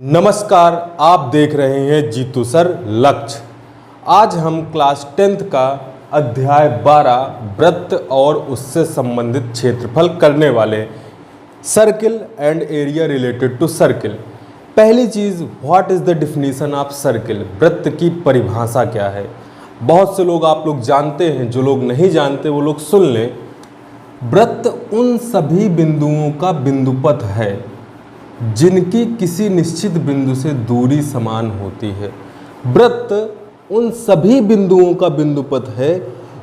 नमस्कार, आप देख रहे हैं जीतू सर लक्ष्य। आज हम क्लास 10th का अध्याय 12 वृत्त और उससे संबंधित क्षेत्रफल करने वाले circle and area related to circle. पहली चीज़, what is the definition of circle? वृत्त की परिभाषा क्या है? बहुत से लोग आप लोग जानते हैं, जो लोग नहीं जानते वो लोग सुन लें। वृत्त उन सभी बिंदुओं का बिंदुपथ है जिनकी किसी निश्चित बिंदु से दूरी समान होती है। वृत्त उन सभी बिंदुओं का बिंदुपथ है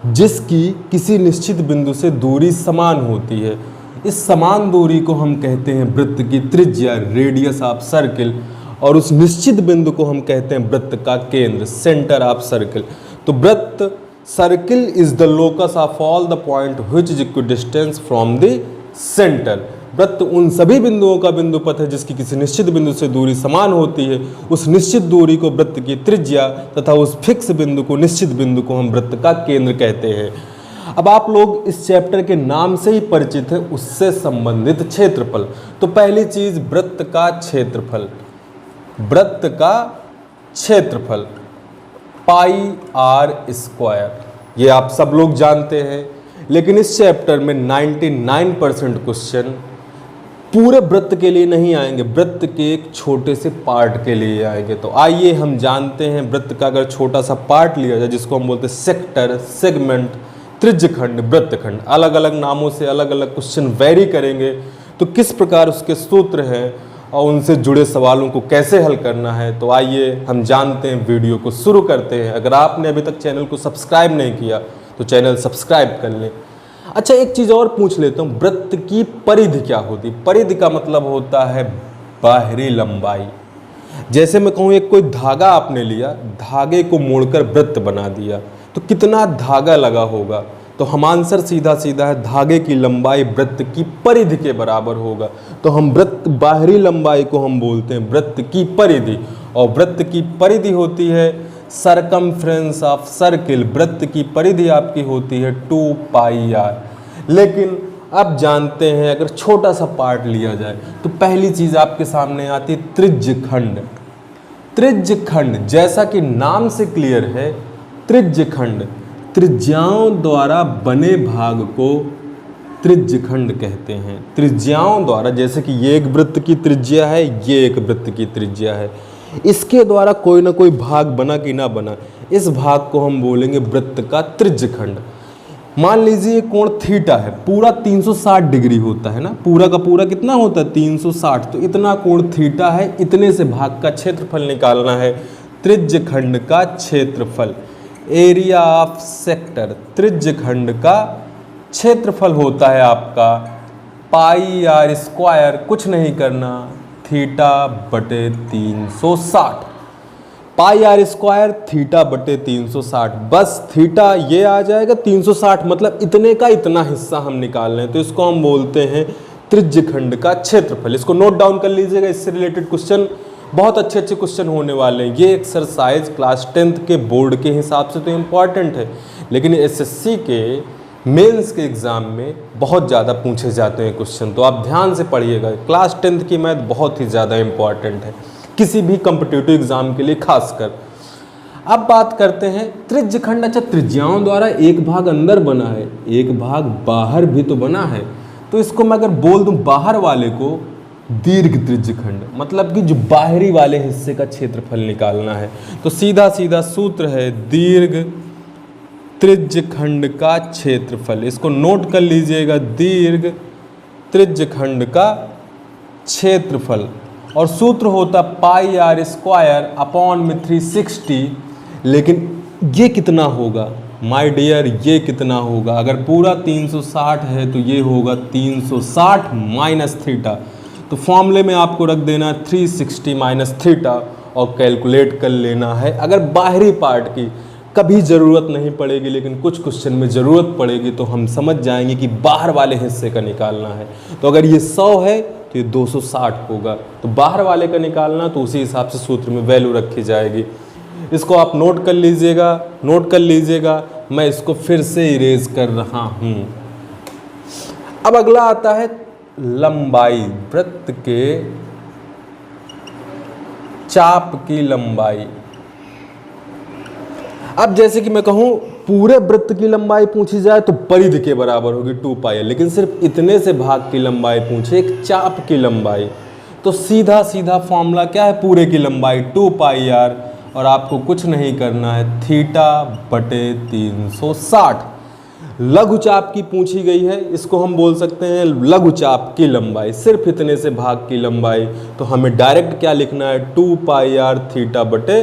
जिसकी किसी निश्चित बिंदु से दूरी समान होती है। इस समान दूरी को हम कहते हैं वृत्त की त्रिज्या, रेडियस ऑफ सर्किल, और उस निश्चित बिंदु को हम कहते हैं वृत्त का केंद्र, सेंटर ऑफ सर्किल। तो वृत्त circle is the locus of all the point which is equidistance from the centre. वृत्त उन सभी बिंदुओं का बिंदुपथ है जिसकी किसी निश्चित बिंदु से दूरी समान होती है। उस निश्चित दूरी को वृत्त की त्रिज्या तथा उस फिक्स बिंदु को, निश्चित बिंदु को हम वृत्त का केंद्र कहते हैं। अब आप लोग इस चैप्टर के नाम से ही परिचित हैं, उससे संबंधित क्षेत्रफल। तो पहली चीज, वृत्त का क्षेत्रफल। वृत्त का क्षेत्रफल पाई आर स्क्वायर, ये आप सब लोग जानते हैं। लेकिन इस चैप्टर में 99% क्वेश्चन पूरे वृत्त के लिए नहीं आएंगे, वृत्त के एक छोटे से पार्ट के लिए आएंगे। तो आइए हम जानते हैं वृत्त का अगर छोटा सा पार्ट लिया जाए, जिसको हम बोलते हैं सेक्टर, सेगमेंट, त्रिज्यखंड, वृत्तखंड, अलग अलग नामों से अलग अलग क्वेश्चन वेरी करेंगे, तो किस प्रकार उसके सूत्र हैं और उनसे जुड़े सवालों को कैसे हल करना है। तो आइए हम जानते हैं, वीडियो को शुरू करते हैं। अगर आपने अभी तक चैनल को सब्सक्राइब नहीं किया तो चैनल सब्सक्राइब कर लें। अच्छा, एक चीज़ और पूछ लेता हूँ, वृत्त की परिधि क्या होती? परिधि का मतलब होता है बाहरी लंबाई। जैसे मैं कहूँ, एक कोई धागा आपने लिया, धागे को मोड़कर वृत्त बना दिया, तो कितना धागा लगा होगा? तो हम आंसर सीधा सीधा है, धागे की लंबाई वृत्त की परिधि के बराबर होगा। तो हम वृत्त बाहरी लंबाई को हम बोलते हैं वृत्त की परिधि, और वृत्त की परिधि होती है सरकमफ्रेंस ऑफ सर्किल। वृत्त की परिधि आपकी होती है 2 पाई आर। लेकिन अब जानते हैं, अगर छोटा सा पार्ट लिया जाए तो पहली चीज आपके सामने आती है त्रिज्यखंड। त्रिज्यखंड, जैसा कि नाम से क्लियर है, त्रिज्यखंड, त्रिज्याओं द्वारा बने भाग को त्रिज्यखंड कहते हैं। त्रिज्याओं द्वारा, जैसे कि ये एक वृत्त की त्रिज्या है, ये एक वृत्त की त्रिज्या है, इसके द्वारा कोई ना कोई भाग बना कि ना बना, इस भाग को हम बोलेंगे वृत्त का त्रिज्यखंड। मान लीजिए कोण थीटा है, पूरा 360 डिग्री होता है ना, पूरा का पूरा कितना होता है? 360। तो इतना कोण थीटा है, इतने से भाग का क्षेत्रफल निकालना है। त्रिज्यखंड का क्षेत्रफल, एरिया ऑफ सेक्टर, त्रिज्यखंड का क्षेत्रफल होता है आपका पाई आर स्क्वायर, कुछ नहीं करना, थीटा बटे 360। पाई आर स्क्वायर थीटा बटे 360, बस थीटा ये आ जाएगा, 360 मतलब इतने का इतना हिस्सा हम निकाल रहे हैं, तो इसको हम बोलते हैं त्रिज्यखंड का क्षेत्रफल। इसको नोट डाउन कर लीजिएगा, इससे रिलेटेड क्वेश्चन बहुत अच्छे अच्छे क्वेश्चन होने वाले हैं। ये एक्सरसाइज क्लास 10th के बोर्ड के हिसाब से तो इम्पॉर्टेंट है, लेकिन एसएससी के मेंस के एग्ज़ाम में बहुत ज़्यादा पूछे जाते हैं क्वेश्चन, तो आप ध्यान से पढ़िएगा। क्लास 10th की मैथ बहुत ही ज़्यादा इम्पॉर्टेंट है किसी भी कम्पिटिटिव एग्ज़ाम के लिए खासकर। अब बात करते हैं त्रिज्यखंड। अच्छा, त्रिज्याओं द्वारा एक भाग अंदर बना है, एक भाग बाहर भी तो बना है, तो इसको मैं अगर बोल दूं बाहर वाले को दीर्घ त्रिज्यखंड, मतलब कि जो बाहरी वाले हिस्से का क्षेत्रफल निकालना है, तो सीधा सीधा सूत्र है दीर्घ त्रिज्यखंड का क्षेत्रफल। इसको नोट कर लीजिएगा, दीर्घ त्रिज्यखंड का क्षेत्रफल, और सूत्र होता पाई आर स्क्वायर अपॉन में 360। लेकिन ये कितना होगा माय डियर? ये कितना होगा? अगर पूरा 360 है तो ये होगा 360 माइनस थीटा। तो फॉर्मूले में आपको रख देना 360 माइनस थीटा और कैलकुलेट कर लेना है। अगर बाहरी पार्ट की कभी ज़रूरत नहीं पड़ेगी, लेकिन कुछ क्वेश्चन में ज़रूरत पड़ेगी, तो हम समझ जाएंगे कि बाहर वाले हिस्से का निकालना है। तो अगर ये 100 है तो ये 260 होगा, तो बाहर वाले का निकालना, तो उसी हिसाब से सूत्र में वैल्यू रखी जाएगी। इसको आप नोट कर लीजिएगा, नोट कर लीजिएगा। मैं इसको फिर से इरेज कर रहा हूँ। अब अगला आता है लंबाई, वृत्त के चाप की लंबाई। अब जैसे कि मैं कहूं पूरे वृत्त की लंबाई पूछी जाए तो परिधि के बराबर होगी 2 पाई, लेकिन सिर्फ इतने से भाग की लंबाई पूछे एक चाप की लंबाई, तो सीधा सीधा फॉर्मूला क्या है, पूरे की लंबाई 2 पाई आर, और आपको कुछ नहीं करना है, थीटा बटे 360। लघु चाप की पूछी गई है, इसको हम बोल सकते हैं लघु चाप की लंबाई, सिर्फ इतने से भाग की लंबाई, तो हमें डायरेक्ट क्या लिखना है, 2 पाई आर थीटा बटे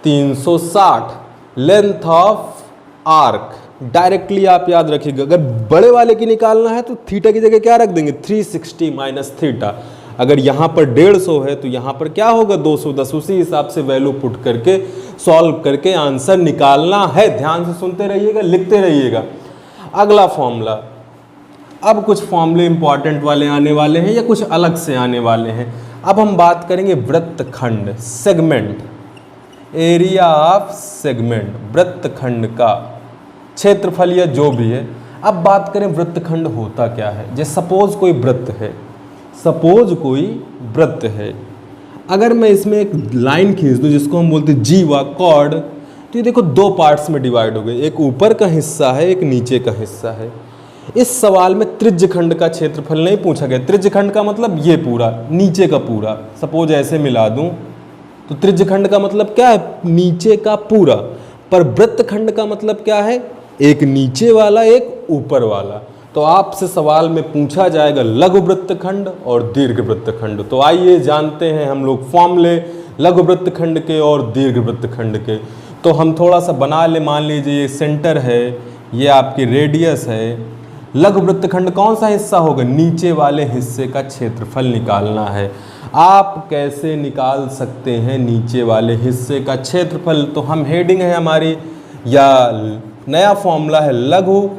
360। लेंथ ऑफ आर्क डायरेक्टली आप याद रखिएगा, अगर बड़े वाले की निकालना है तो थीटा की जगह क्या रख देंगे, 360 माइनस थीटा। अगर यहाँ पर 150 है तो यहाँ पर क्या होगा, 210। उसी हिसाब से वैल्यू पुट करके सॉल्व करके आंसर निकालना है। ध्यान से सुनते रहिएगा, लिखते रहिएगा। अगला फॉर्मूला, अब कुछ फॉर्मूले इंपॉर्टेंट वाले आने वाले हैं या कुछ अलग से आने वाले हैं। अब हम बात करेंगे वृत्तखंड, सेगमेंट, एरिया ऑफ सेगमेंट, वृत्तखंड का क्षेत्रफल या जो भी है। अब बात करें वृत्तखंड होता क्या है। जैसे सपोज कोई वृत्त है, सपोज कोई वृत्त है, अगर मैं इसमें एक लाइन खींच दूं जिसको हम बोलते हैं जीवा कॉर्ड, तो ये देखो 2 पार्ट्स में डिवाइड हो गए, एक ऊपर का हिस्सा है, एक नीचे का हिस्सा है। इस सवाल में त्रिज्यखंड का क्षेत्रफल नहीं पूछा गया। त्रिज्यखंड का मतलब ये पूरा, नीचे का पूरा। सपोज ऐसे मिला दूं तो त्रिज्यखंड का मतलब क्या है, नीचे का पूरा। पर वृत्तखंड का मतलब क्या है, एक नीचे वाला एक ऊपर वाला। तो आपसे सवाल में पूछा जाएगा लघु वृत्तखंड और दीर्घ वृत्तखंड। तो आइए जानते हैं हम लोग फॉर्मूले लघु वृत्तखंड के और दीर्घ वृत्तखंड के। तो हम थोड़ा सा बना ले, मान लीजिए ये सेंटर है, ये आपकी रेडियस है। लघु वृत्तखंड कौन सा हिस्सा होगा, नीचे वाले हिस्से का क्षेत्रफल निकालना है। आप कैसे निकाल सकते हैं नीचे वाले हिस्से का क्षेत्रफल, तो हम हेडिंग है हमारी या नया फॉर्मूला है लघु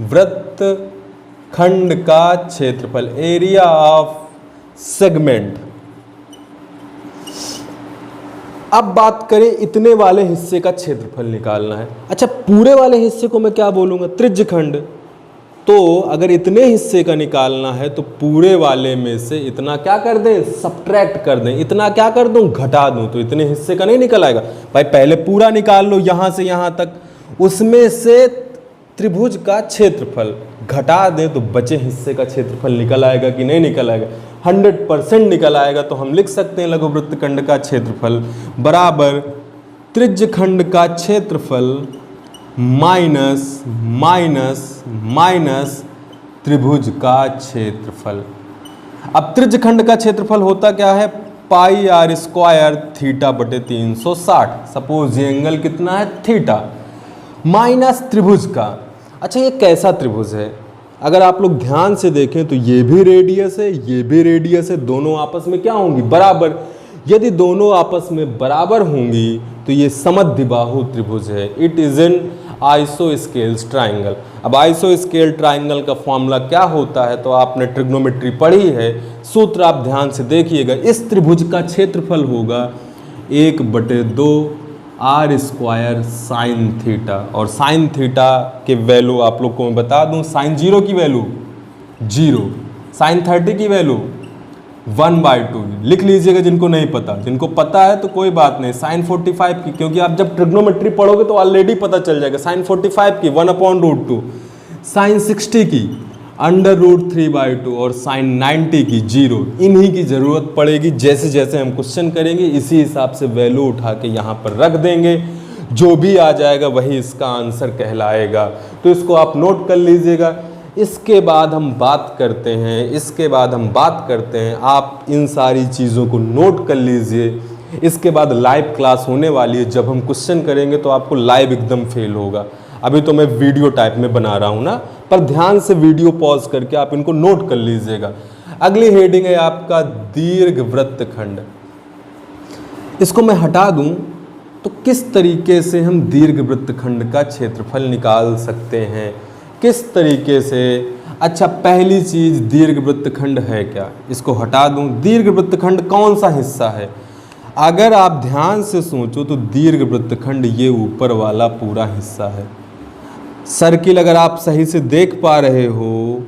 वृत्तखंड का क्षेत्रफल, एरिया ऑफ सेगमेंट। अब बात करें इतने वाले हिस्से का क्षेत्रफल निकालना है। अच्छा, पूरे वाले हिस्से को मैं क्या बोलूंगा, त्रिज्यखंड। तो अगर इतने हिस्से का निकालना है तो पूरे वाले में से इतना क्या कर दें, सब्ट्रैक्ट कर दें। इतना क्या कर दूं, घटा दूं, तो इतने हिस्से का नहीं निकल आएगा। भाई पहले पूरा निकाल लो यहां से यहां तक, उसमें से त्रिभुज का क्षेत्रफल घटा दें तो बचे हिस्से का क्षेत्रफल निकल आएगा कि नहीं निकल आएगा, 100% निकल आएगा। तो हम लिख सकते हैं लघु वृत्तखंड का क्षेत्रफल बराबर त्रिज्यखंड का क्षेत्रफल माइनस माइनस माइनस त्रिभुज का क्षेत्रफल। अब त्रिज्यखंड का क्षेत्रफल होता क्या है, पाई आर स्क्वायर थीटा बटे 360। सपोज ये एंगल कितना है, थीटा, माइनस त्रिभुज का। अच्छा, ये कैसा त्रिभुज है, अगर आप लोग ध्यान से देखें तो ये भी रेडियस है, ये भी रेडियस है, दोनों आपस में क्या होंगी, बराबर। यदि दोनों आपस में बराबर होंगी तो ये समद्विबाहु त्रिभुज है। इट इज एन आइसोस्केल ट्राइंगल। अब आइसोस्केल ट्राइंगल का फॉर्मूला क्या होता है, तो आपने ट्रिग्नोमेट्री पढ़ी है, सूत्र आप ध्यान से देखिएगा। इस त्रिभुज का क्षेत्रफल होगा 1/2 आर स्क्वायर साइन थीटा। और साइन थीटा के वैल्यू आप लोग को मैं बता दूं, साइन 0 की वैल्यू 0, साइन 30 की वैल्यू 1/2। लिख लीजिएगा जिनको नहीं पता, जिनको पता है तो कोई बात नहीं। साइन 45 की, क्योंकि आप जब ट्रिग्नोमेट्री पढ़ोगे तो ऑलरेडी पता चल जाएगा। साइन 45 की 1/√2, साइन 60 की √3/2 और साइन 90 की 0। इन्हीं की ज़रूरत पड़ेगी। जैसे जैसे हम क्वेश्चन करेंगे इसी हिसाब से वैल्यू उठा के यहाँ पर रख देंगे, जो भी आ जाएगा वही इसका आंसर कहलाएगा। तो इसको आप नोट कर लीजिएगा। इसके बाद हम बात करते हैं, आप इन सारी चीज़ों को नोट कर लीजिए। इसके बाद लाइव क्लास होने वाली है, जब हम क्वेश्चन करेंगे तो आपको लाइव एकदम फेल होगा। अभी तो मैं वीडियो टाइप में बना रहा हूँ ना, पर ध्यान से वीडियो पॉज करके आप इनको नोट कर लीजिएगा। अगली हेडिंग है आपका दीर्घ वृत्तखंड। इसको मैं हटा दूं तो किस तरीके से हम दीर्घ वृत्तखंड का क्षेत्रफल निकाल सकते हैं, किस तरीके से। अच्छा, पहली चीज दीर्घ वृत्तखंड है क्या, इसको हटा दूं। दीर्घ वृत्तखंड कौन सा हिस्सा है, अगर आप ध्यान से सोचो तो दीर्घ वृत्तखंड ये ऊपर वाला पूरा हिस्सा है। सर्किल अगर आप सही से देख पा रहे हो,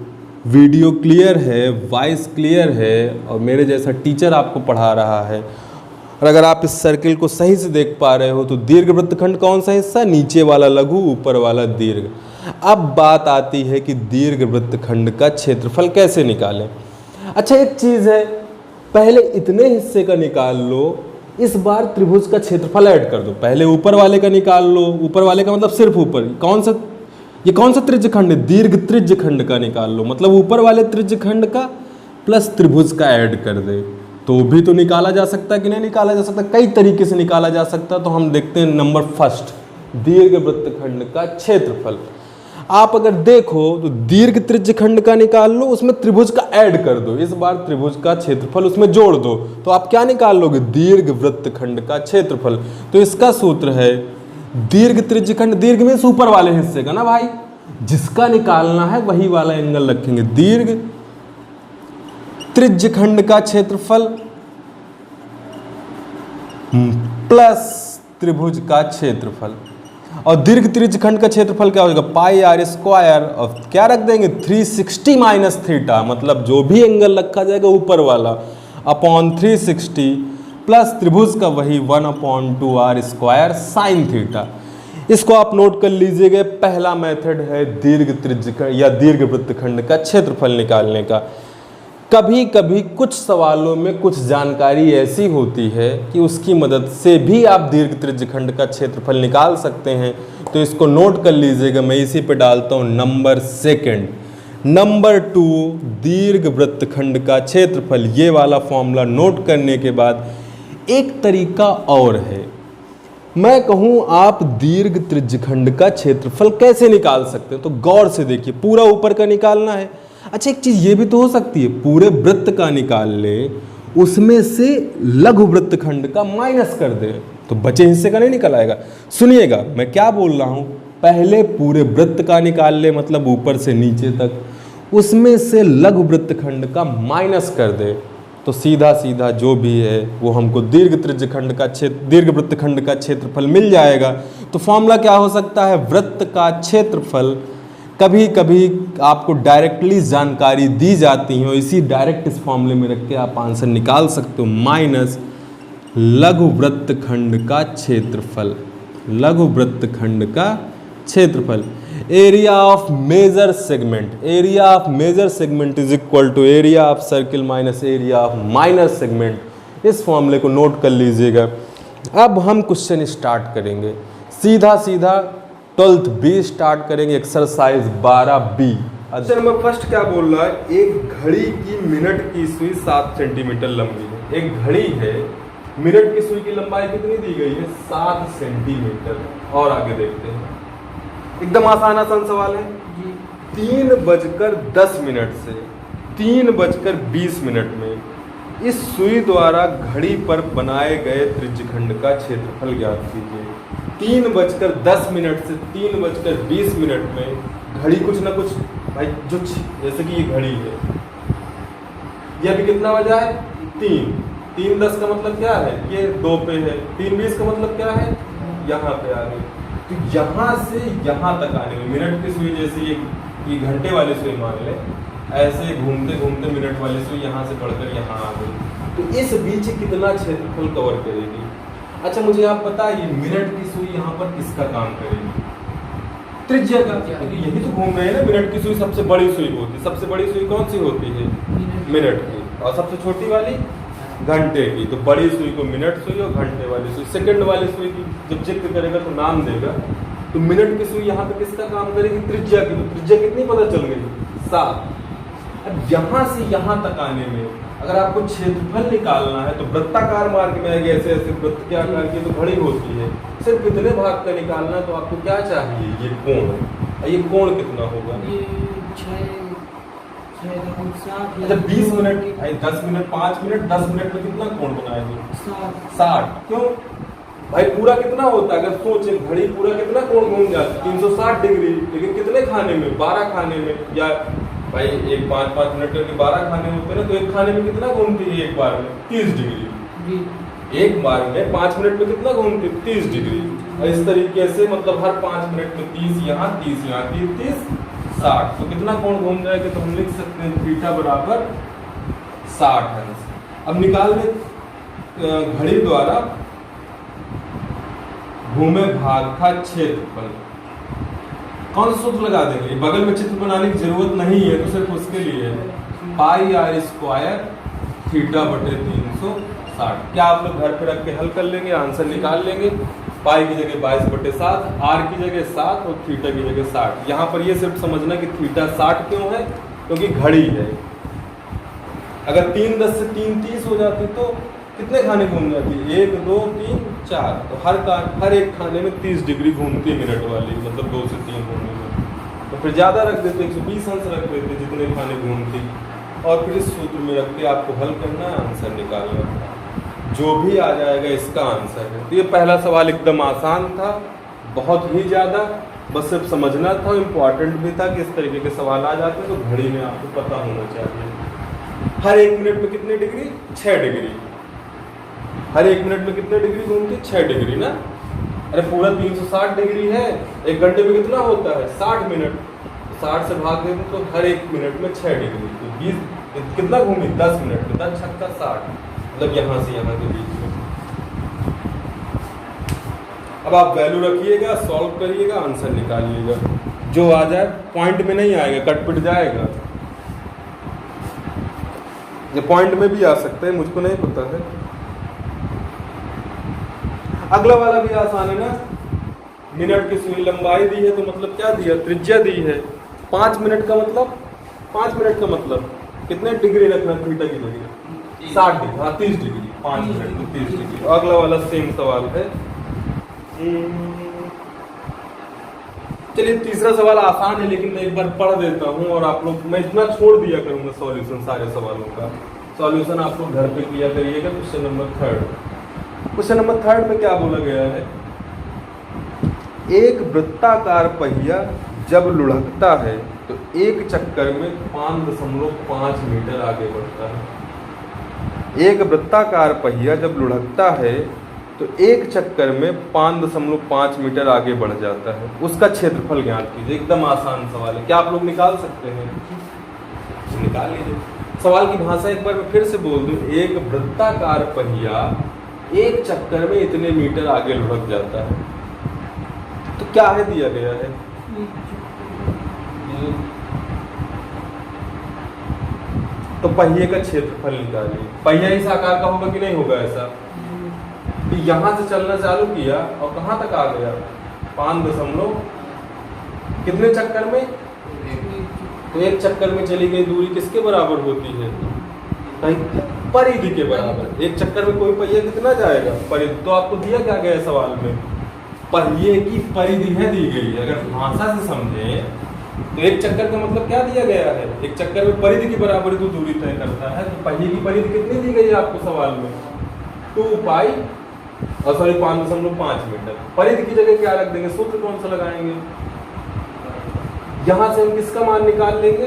वीडियो क्लियर है, वॉइस क्लियर है और मेरे जैसा टीचर आपको पढ़ा रहा है, और अगर आप इस सर्किल को सही से देख पा रहे हो तो दीर्घ वृत्तखंड कौन सा हिस्सा, नीचे वाला लघु, ऊपर वाला दीर्घ। अब बात आती है कि दीर्घ वृत्तखंड का क्षेत्रफल कैसे निकालें। अच्छा, एक चीज़ है, पहले इतने हिस्से का निकाल लो, इस बार त्रिभुज का क्षेत्रफल ऐड कर दो। पहले ऊपर वाले का निकाल लो, ऊपर वाले का मतलब सिर्फ ऊपर, ये कौन सा त्रिज्यखंड है, दीर्घ त्रिज्यखंड का निकाल लो, मतलब ऊपर वाले त्रिज्यखंड का प्लस त्रिभुज का ऐड कर दे, तो भी तो निकाला जा सकता है कि नहीं निकाला जा सकता, कई तरीके से निकाला जा सकता है। तो हम देखते हैं नंबर फर्स्ट, दीर्घ वृत्तखंड का क्षेत्रफल। आप अगर देखो तो दीर्घ त्रिज्यखंड का निकाल लो, उसमें त्रिभुज का ऐड कर दो, इस बार त्रिभुज का क्षेत्रफल उसमें जोड़ दो, तो आप क्या निकाल लोगे, दीर्घ वृत्तखंड का क्षेत्रफल। तो इसका सूत्र है दीर्घ त्रिज्यखंड, दीर्घ में ऊपर वाले हिस्से का ना भाई, जिसका निकालना है वही वाला एंगल रखेंगे, दीर्घ त्रिज्यखंड का क्षेत्रफल प्लस त्रिभुज का क्षेत्रफल। और दीर्घ त्रिज्यखंड का क्षेत्रफल क्या हो जाएगा, पाई आर स्क्वायर, और क्या रख देंगे 360 माइनस थीटा, मतलब जो भी एंगल रखा जाएगा ऊपर वाला अपॉन 360 प्लस त्रिभुज का वही 1/2 आर स्क्वायर साइन थीटा। इसको आप नोट कर लीजिएगा, पहला मेथड है दीर्घ त्रिज्यखंड या दीर्घ वृत्तखंड का क्षेत्रफल निकालने का। कभी कभी कुछ सवालों में कुछ जानकारी ऐसी होती है कि उसकी मदद से भी आप दीर्घ त्रिज्यखंड का क्षेत्रफल निकाल सकते हैं, तो इसको नोट कर लीजिएगा। मैं इसी पे डालता हूँ नंबर सेकंड। नंबर 2, दीर्घ वृत्तखंड का क्षेत्रफल, ये वाला फॉर्मूला नोट करने के बाद एक तरीका और है, मैं कहूँ आप दीर्घ त्रिज्यखंड का क्षेत्रफल कैसे निकाल सकते हैं, तो गौर से देखिए, पूरा ऊपर का निकालना है। अच्छा, एक चीज़ ये भी तो हो सकती है, पूरे वृत्त का निकाल ले, उसमें से लघु वृत्तखंड का माइनस कर दे, तो बचे हिस्से का नहीं निकल आएगा। सुनिएगा मैं क्या बोल रहा हूँ, पहले पूरे वृत्त का निकाल ले, मतलब ऊपर से नीचे तक, उसमें से लघु वृत्तखंड का माइनस कर दे, तो सीधा सीधा जो भी है वो हमको दीर्घ त्रिज्यखंड का दीर्घ वृत्तखंड का क्षेत्रफल मिल जाएगा। तो फॉर्मूला क्या हो सकता है, वृत्त का क्षेत्रफल। कभी कभी आपको डायरेक्टली जानकारी दी जाती है और इसी डायरेक्ट इस फॉर्मूले में रख के आप आंसर निकाल सकते हो, माइनस लघु वृत्तखंड का क्षेत्रफल, लघु वृत्तखंड का क्षेत्रफल। Area of major segment, area of major segment is equal to area of circle minus area of minor segment. इस फॉर्मूले को नोट कर लीजिएगा। अब हम क्वेश्चन स्टार्ट करेंगे, सीधा सीधा 12th बी स्टार्ट करेंगे, एक्सरसाइज 12B। अच्छा, नंबर फर्स्ट क्या बोल रहा है, एक घड़ी की मिनट की सुई 7 सेंटीमीटर लंबी है। एक घड़ी है, मिनट की सुई की लंबाई कितनी दी गई है, 7 सेंटीमीटर। और आगे देखते हैं, एकदम आसान सवाल है। 3:10 से 3:20 में इस सुई द्वारा घड़ी पर बनाए गए त्रिज्यखंड का क्षेत्रफल ज्ञात कीजिए। 3:10 से 3:20 में घड़ी कुछ ना कुछ भाई, जो जैसे कि ये घड़ी है, ये अभी कितना बजा है, 3। 3:10 का मतलब क्या है, ये 2 पे है। 3:20 का मतलब क्या है, यहाँ पे आ गई। तो यहाँ से यहाँ तक आने में मिनट की सुई, जैसे ये घंटे वाली सुई मान ले, ऐसे घूमते घूमते मिनट वाली सुई यहाँ से बढ़कर यहाँ आ गई, तो इस बीच कितना क्षेत्रफल कवर करेगी। अच्छा, मुझे आप बताइए, मिनट की सुई यहाँ पर किसका काम करेगी, त्रिज्या का, क्योंकि यही तो घूम रहे हैं ना। मिनट की सुई सबसे बड़ी सुई होती है, सबसे बड़ी सुई कौन सी होती है, मिनट की, और सबसे छोटी वाली घंटे की। तो बड़ी सुई को मिनट सुई और घंटे वाली सुई, सेकंड वाली सुई की जब जिक्र करेगा तो नाम देगा। तो मिनट की सुई यहाँ पे किसका काम करेगी, त्रिज्या की। तो त्रिज्या कितनी पता चल गई, 7। अब यहाँ से यहाँ तक आने में अगर आपको क्षेत्रफल निकालना है तो वृत्ताकार मार्ग में आएगी, ऐसे ऐसे वृत्त के आकार की तो घड़ी होती है। सिर्फ इतने भाग का निकालना है, तो आपको क्या चाहिए, ये कोण। ये कोण कितना होगा, अच्छा 20 मिनट, 10 मिनट, 5 मिनट, 10 मिनट में कितना कोण बनाएंगे, 60। क्यों भाई, पूरा कितना होता है, अगर सोचे घड़ी पूरा कितना कोण घूम जाता है, 360 डिग्री। लेकिन कितने खाने में, 12 खाने में, या भाई एक 5-5 मिनट करके 12 खाने होते हैं ना, तो एक खाने में कितना घूमती है एक बार में, 30 डिग्री। एक बार में 5 मिनट में कितना घूमती है, 30 डिग्री। और इस तरीके से मतलब हर 5 मिनट में 30 यहाँ, 30 यहाँ, 30, 60। तो कितना कोण घूम जाएगा, तो हम लिख सकते हैं थीटा बराबर 60 अंश। अब निकाल ले घड़ी द्वारा घूमे भाग का क्षेत्रफल। कौन सा सूत्र लगा देंगे? बगल में चित्र बनाने की जरूरत नहीं है, तो सिर्फ उसके लिए पाई आर स्क्वायर थीटा बटे 360। क्या आप लोग घर पे रख के हल कर लेंगे, आंसर निकाल लेंगे? पाई की जगह 22 बटे 7, आर की जगह 7 और थीटा की जगह 60। यहाँ पर ये सिर्फ समझना कि थीटा 60 क्यों है, क्योंकि घड़ी है। अगर 3 10 से 3 30 हो जाती तो कितने खाने घूम जाती? 1 2 3 4। तो हर एक खाने में 30 डिग्री घूमती है मिनट वाली, मतलब 2 से 3 होने में। तो फिर ज़्यादा रख देते, 120 अंश रख देते जितने खाने घूमती, और फिर इस सूत्र में रख के आपको हल करना है, आंसर निकालना है। जो भी आ जाएगा इसका आंसर है। तो ये पहला सवाल एकदम आसान था, बहुत ही ज़्यादा, बस सिर्फ समझना था। इम्पॉर्टेंट भी था कि इस तरीके के सवाल आ जाते हैं, तो घड़ी में आपको पता होना चाहिए। हर 1 मिनट में कितने डिग्री? 6 डिग्री। हर 1 मिनट में कितने डिग्री घूमती? 6 डिग्री ना। अरे पूरा 360 डिग्री है, 1 घंटे में कितना होता है? 60 मिनट। 60 से भाग देते तो हर 1 मिनट में 6 डिग्री, तो 20 कितना घूमी? 10 मिनट में 10 छक्का 60, मतलब यहाँ से यहाँ के बीच में। अब आप वैल्यू रखिएगा, सॉल्व करिएगा, आंसर निकालिएगा। जो आ जाए, पॉइंट में नहीं आएगा, कट पिट जाएगा। ये पॉइंट में भी आ सकता है, मुझको नहीं पता है। अगला वाला भी आसान है ना। मिनट की सुई लंबाई दी है, तो मतलब क्या दिया? त्रिज्या दी है। 5 मिनट का मतलब, 5 मिनट का मतलब कितने डिग्री रखना थीटा की जगह? 60 डिग्री। हाँ 30 डिग्री। 5 मिनट में 30 डिग्री। अगला वाला सेम सवाल है। चलिए तीसरा सवाल आसान है, लेकिन मैं एक बार पढ़ देता हूँ और आप लोग, मैं इतना छोड़ दिया करूंगा सॉल्यूशन सारे सवालों का। सॉल्यूशन आप लोग घर पे किया करिएगा। Question number 3। क्वेश्चन नंबर 3 में क्या बोला गया है? एक वृत्ताकार पहिया जब लुढ़कता है तो एक चक्कर में 5.5 मीटर आगे बढ़ता है। एक वृत्ताकार पहिया जब लुढ़कता है तो एक चक्कर में 5.5 मीटर आगे बढ़ जाता है। उसका क्षेत्रफल ज्ञात कीजिए। एकदम आसान सवाल है। क्या आप लोग निकाल सकते हैं? निकाल लीजिए। सवाल की भाषा एक बार मैं फिर से बोल दूं। एक वृत्ताकार पहिया एक चक्कर में इतने मीटर आगे लुढ़क जाता है, तो क्या है दिया गया है? तो पहिए का क्षेत्रफल निकालिए। पहिया इस आकार का होगा कि नहीं होगा? ऐसा कि यहां से चलना चालू किया और कहां तक आ गया? 5 कितने चक्कर में? तो एक चक्कर में चली गई दूरी किसके बराबर होती है? परिधि के बराबर। एक चक्कर में कोई पहिया कितना जाएगा? परिधि। तो आपको दिया क्या गया सवाल में? पहिए की परिधि है दी गई है। अगर भाषा से समझे तो एक चक्कर का मतलब क्या दिया गया है? एक चक्कर में परिधि की बराबर तो दूरी तय करता है। तो पहिए की परिधि कितनी दी गई है आपको सवाल में? 2 पाई और सॉरी 5.5 मीटर। परिधि की जगह क्या रख देंगे? सूत्र कौन सा लगाएंगे? यहां से हम किसका मान निकाल लेंगे?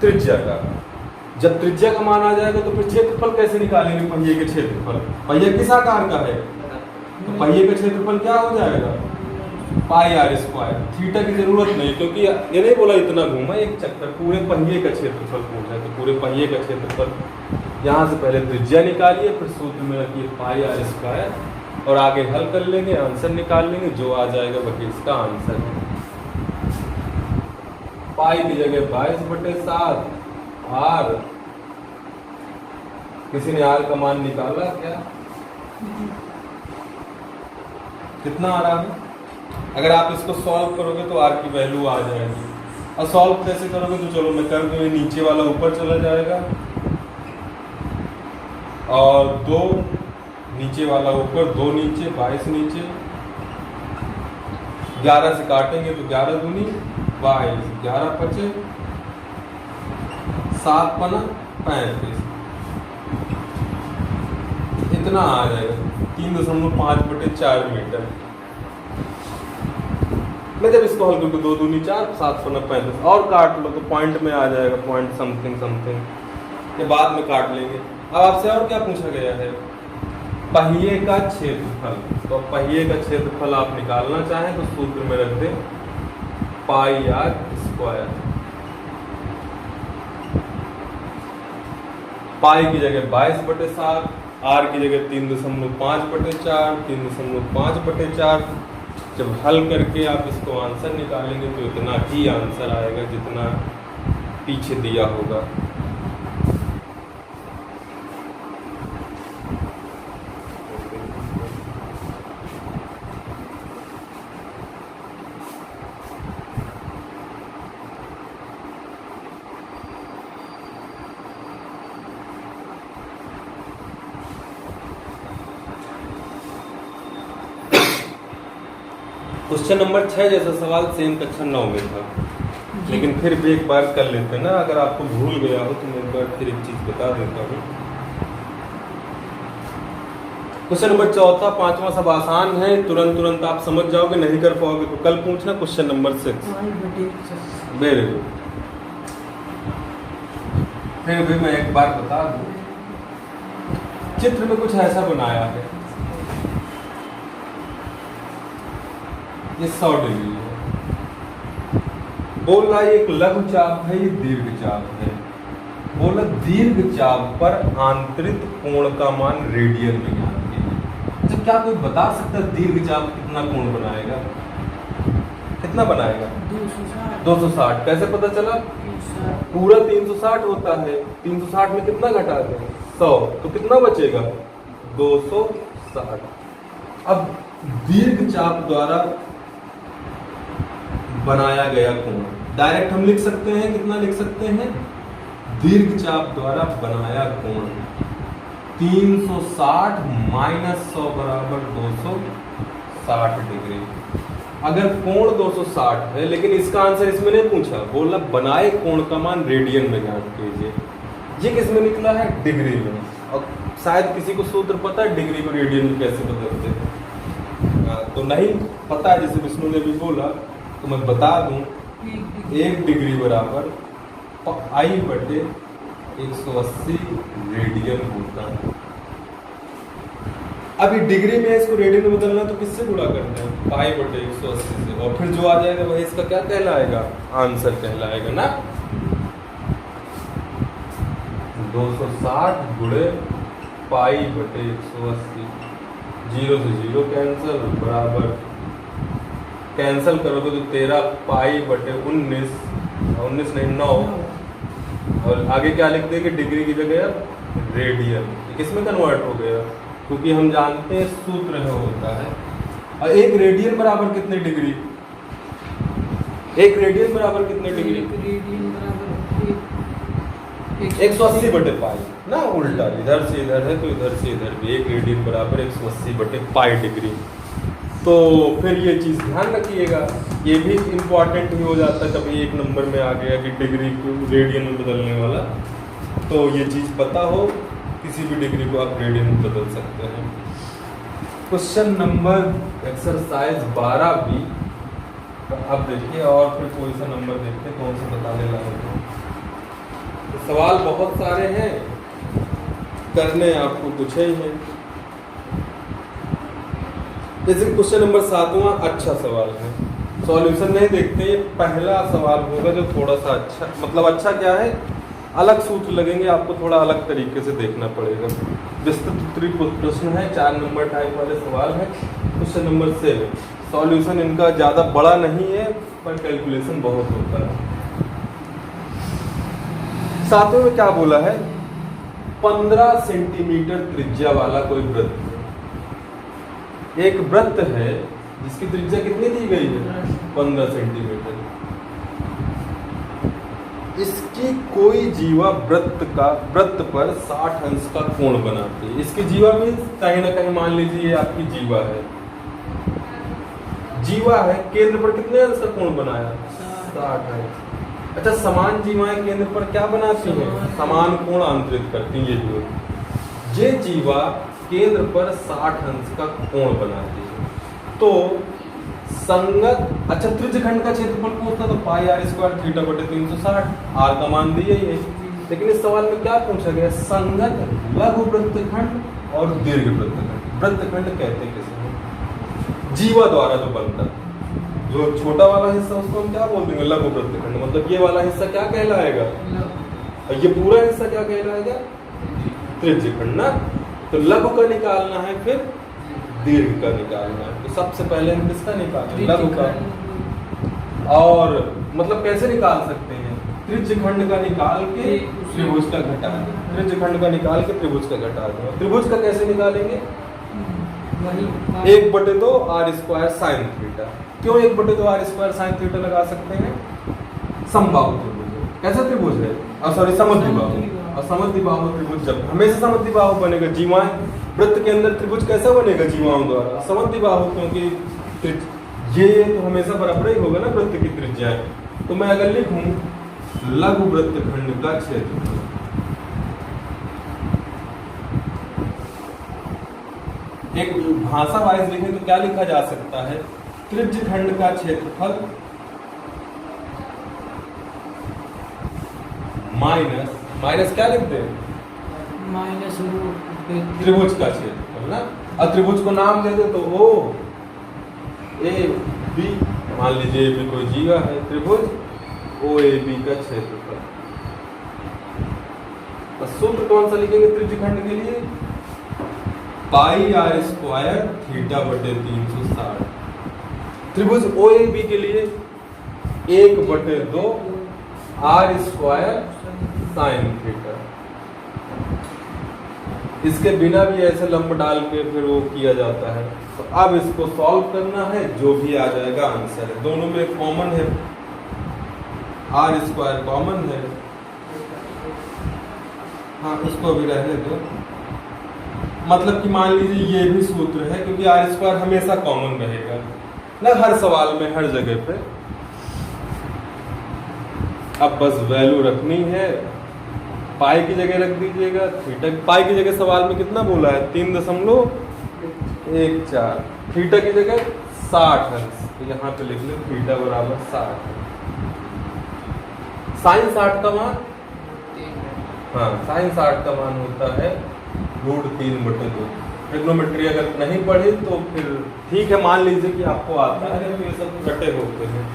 त्रिज्या का। जब त्रिज्या का मान आ जाएगा तो फिर क्षेत्रफल कैसे निकालेंगे? पहिए के क्षेत्रफल। पहिया किस आकार का है? तो पहिए का क्षेत्रफल क्या हो जाएगा? पाई आर स्क्वायर। थीटा की जरूरत नहीं, क्योंकि ये नहीं बोला इतना घूमा, एक चक्कर। पूरे पहिए का क्षेत्रफल पूछा है, तो पूरे पहिए का क्षेत्रफल। यहाँ से पहले त्रिज्या निकालिए, फिर सूत्र में रखिए पाई आर स्क्वायर, और आगे हल कर लेंगे, आंसर निकाल लेंगे। जो आ जाएगा वही इसका आंसर है। पाई की जगह 22/7 आर। किसी ने आर का मान निकाला क्या? कितना आ रहा है? अगर आप इसको सॉल्व करोगे तो आर की वैल्यू आ जाएगी। और सॉल्व कैसे करोगे? तो चलो मैं कर दूं। ये नीचे वाला ऊपर चला जाएगा और 2 नीचे वाला ऊपर, 2 नीचे, 22 नीचे, 11 से काटेंगे तो 11 दूनी 22, 11 पचे 7 पना 35, इतना आ जाएगा। 3.5/4 मीटर। मैं जब इसको हल करूँ 2 दूनी 4, 7 पना 35, और काट लो तो पॉइंट में आ जाएगा। पॉइंट समथिंग समथिंग, ये बाद में काट लेंगे। अब आपसे और क्या पूछा गया है? पहिए का क्षेत्रफल। तो पहिए का क्षेत्रफल आप निकालना चाहें तो सूत्र में रख दें पाई आर स्क्वायर। पाई की जगह 22/7, आर की जगह 3.5/4, 3.5/4। जब हल करके आप इसको आंसर निकालेंगे तो इतना ही आंसर आएगा जितना पीछे दिया होगा। क्वेश्चन नंबर 6 जैसा सवाल सेम कक्षा 9 में था, लेकिन फिर भी एक बार कर लेते हैं ना। अगर आपको भूल गया हो तो मैं एक बार फिर एक चीज बता देता हूँ। क्वेश्चन नंबर 4, 5वां सब आसान है, तुरंत आप समझ जाओगे। नहीं कर पाओगे तो कल पूछना। Question number 6। Very good. फिर भी मैं एक बार बता दूं, चित्र में कुछ ऐसा बनाया है, ये 100 डिग्री है। बोला एक लघु चाप है, ये दीर्घ चाप है। बोला दीर्घ चाप पर आंतरिक कोण का मान रेडियन में ज्ञात कीजिए। अच्छा, क्या कोई बता सकता है दीर्घ चाप कितना कोण बनाएगा? कितना बनाएगा? 260। कैसे पता चला? पूरा 360 होता है, 360 में कितना घटा दें? 100, तो कितना बचेगा? 260। अब दीर्घ चाप द्वारा बनाया गया कोण डायरेक्ट हम लिख सकते हैं। कितना लिख सकते हैं? दीर्घ चाप द्वारा बनाया कोण 360 माइनस 100 बराबर 260 डिग्री। अगर कोण 260 है, लेकिन इसका आंसर इसमें नहीं पूछा, बोला बनाए कोण का मान रेडियन में ज्ञात कीजिए। ये किस में निकला है? डिग्री में। और शायद किसी को सूत्र पता है डिग्री को रेडियन में कैसे बदलते हैं? तो नहीं पता है, जैसे विष्णु ने भी बोला तो मैं बता दूं, 1 डिग्री बराबर I/180 रेडियन होता है। अभी डिग्री में इसको रेडियन में बदलना तो किससे गुणा करते हैं? π/180 से, और फिर जो आ जाएगा वही इसका क्या कहलाएगा? आंसर कहलाएगा ना। 260 गुणे π/180, 0 से 0 कैंसल, बराबर कैंसल करोगे तो 13 π/19, 19 नहीं 9, और आगे क्या लिख देंगे? डिग्री की जगह रेडियन। किसमें कन्वर्ट हो गया? क्योंकि हम जानते हैं सूत्र है होता है, और 1 रेडियन बराबर कितने डिग्री? 1 रेडियन बराबर कितने डिग्री? 180/π ना, उल्टा इधर से इधर है तो इधर से इधर भी 1 रेडियन बराबर 180/π डिग्री। तो फिर ये चीज़ ध्यान रखिएगा, ये भी इम्पॉर्टेंट ही हो जाता है। कभी 1 नंबर में आ गया कि डिग्री को रेडियन में बदलने वाला, तो ये चीज़ पता हो, किसी भी डिग्री को आप रेडियन में बदल सकते हैं। Question number exercise 12B। अब देखिए, और फिर कोई सा नंबर देखते हैं, कौन सा बताने लगा। तो सवाल बहुत सारे हैं, करने आपको कुछ ही है। जैसे क्वेश्चन नंबर 7वां अच्छा सवाल है, सॉल्यूशन नहीं देखते, ये पहला सवाल होगा जो थोड़ा सा अच्छा, मतलब अच्छा क्या है, अलग सूत्र लगेंगे, आपको थोड़ा अलग तरीके से देखना पड़ेगा। विस्तृत उत्तरी प्रश्न है, 4 नंबर टाइप वाले सवाल है। क्वेश्चन नंबर 7, सॉल्यूशन इनका ज़्यादा बड़ा नहीं है पर कैलकुलेशन बहुत होता है। 7वें में क्या बोला है? 15 सेंटीमीटर त्रिज्या वाला कोई वृत्त, एक वृत्त है जिसकी त्रिज्या कितनी दी गई है? 15 सेंटीमीटर। इसकी कोई जीवा वृत्त पर 60 अंश का कोण बनाती है। इसकी जीवा में कहीं ना कहीं मान लीजिए ये आपकी जीवा है, जीवा है, केंद्र पर कितने अंश का कोण बनाया? 60 अंश। अच्छा, समान जीवाएं केंद्र पर क्या बनाती हैं? समान कोण आंतरित करती हैं। ये जीवा केंद्र पर 60 अंश का कोण बनाती है। तो संगत, अच्छा त्रिज्यखंड का क्षेत्रफल पूछता तो πr² θ/360, r का मान दिया ही है। लेकिन इस सवाल में क्या पूछा गया? संगत लघु वृत्तखंड और दीर्घ वृत्तखंड। वृत्तखंड कहते किसे? जीवा द्वारा जो बनता है, जो छोटा वाला हिस्सा उसको हम क्या बोल देंगे? लघु वृत्तखंड। मतलब ये वाला हिस्सा क्या कहलाएगा? और ये पूरा हिस्सा क्या कहलाएगा? त्रिज्यखंड ना। तो लघु का निकालना है, फिर दीर्घ का निकालना है। तो सबसे पहले हम किसका निकालें? लघु का। और मतलब कैसे निकाल सकते हैं? त्रिज्यखंड का निकाल के त्रिभुज का घटा दें, त्रिज्यखंड का निकाल के त्रिभुज का घटा दें। त्रिभुज का कैसे निकालेंगे? 1/2 r² sin थीटा। क्यों 1/2 r² sin थीटा लगा सकते हैं? समबाहु त्रिभुज है। कैसा त्रिभुज है? सॉरी, समद्विबाहु। और समद्विबाहु त्रिभुज जब हमेशा समद्विबाहु बनेगा, जीवाएं वृत्त के अंदर त्रिभुज कैसा बनेगा? जीवाओं द्वारा समद्विबाहु, क्योंकि ये तो हमेशा बराबर ही होगा ना वृत्त की त्रिज्याएं। तो मैं अगर लिखूं लघु वृत्तखंड का क्षेत्रफल, एक भाषा वाइज लिखें तो क्या लिखा जा सकता है? त्रिज्यखंड का क्षेत्रफल माइनस क्या लिखते हैं? माइनस त्रिभुज का क्षेत्रफल ना। अब त्रिभुज को नाम दे दे तो ओ ए बी, मान लीजिए भी कोई जीवा है, त्रिभुज ओ ए बी का क्षेत्रफल। सूत्र कौन सा लिखेंगे त्रिज्यखंड के लिए? पाई r² थीटा बटे 360। त्रिभुज ओ ए बी के लिए 1/2 r² sin थीटा। इसके बिना भी ऐसे लंब डाल के फिर वो किया जाता है। तो अब इसको सॉल्व करना है, जो भी आ जाएगा आंसर है। दोनों में कॉमन है, r² कॉमन है। हाँ, उसको भी रहने दो। मतलब कि मान लीजिए ये भी सूत्र है, क्योंकि r² हमेशा कॉमन रहेगा ना हर सवाल में, हर जगह पे। अब बस वैल्यू रखनी है, पाई की जगह रख दीजिएगा थीटा। पाई की जगह सवाल में कितना बोला है? 3.14। थीटा की जगह 60 अंश, तो यहाँ पे लिख लें थीटा बराबर 60। साइन 60 का मान, हाँ साइन 60 का मान होता है √3/2। ट्रिग्नोमेट्री अगर नहीं पढ़े तो फिर ठीक है, मान लीजिए कि आपको आता है, तो ये सब घटे होते हैं।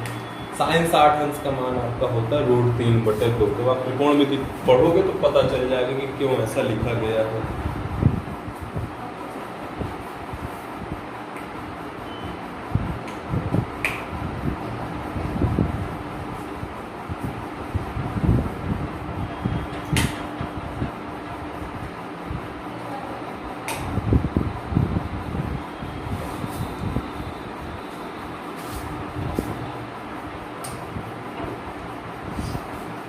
साइन 60 अंश का मान आपका होता है √3/2। तो आप त्रिकोणमिति पढ़ोगे तो पता चल जाएगा कि क्यों ऐसा लिखा गया है।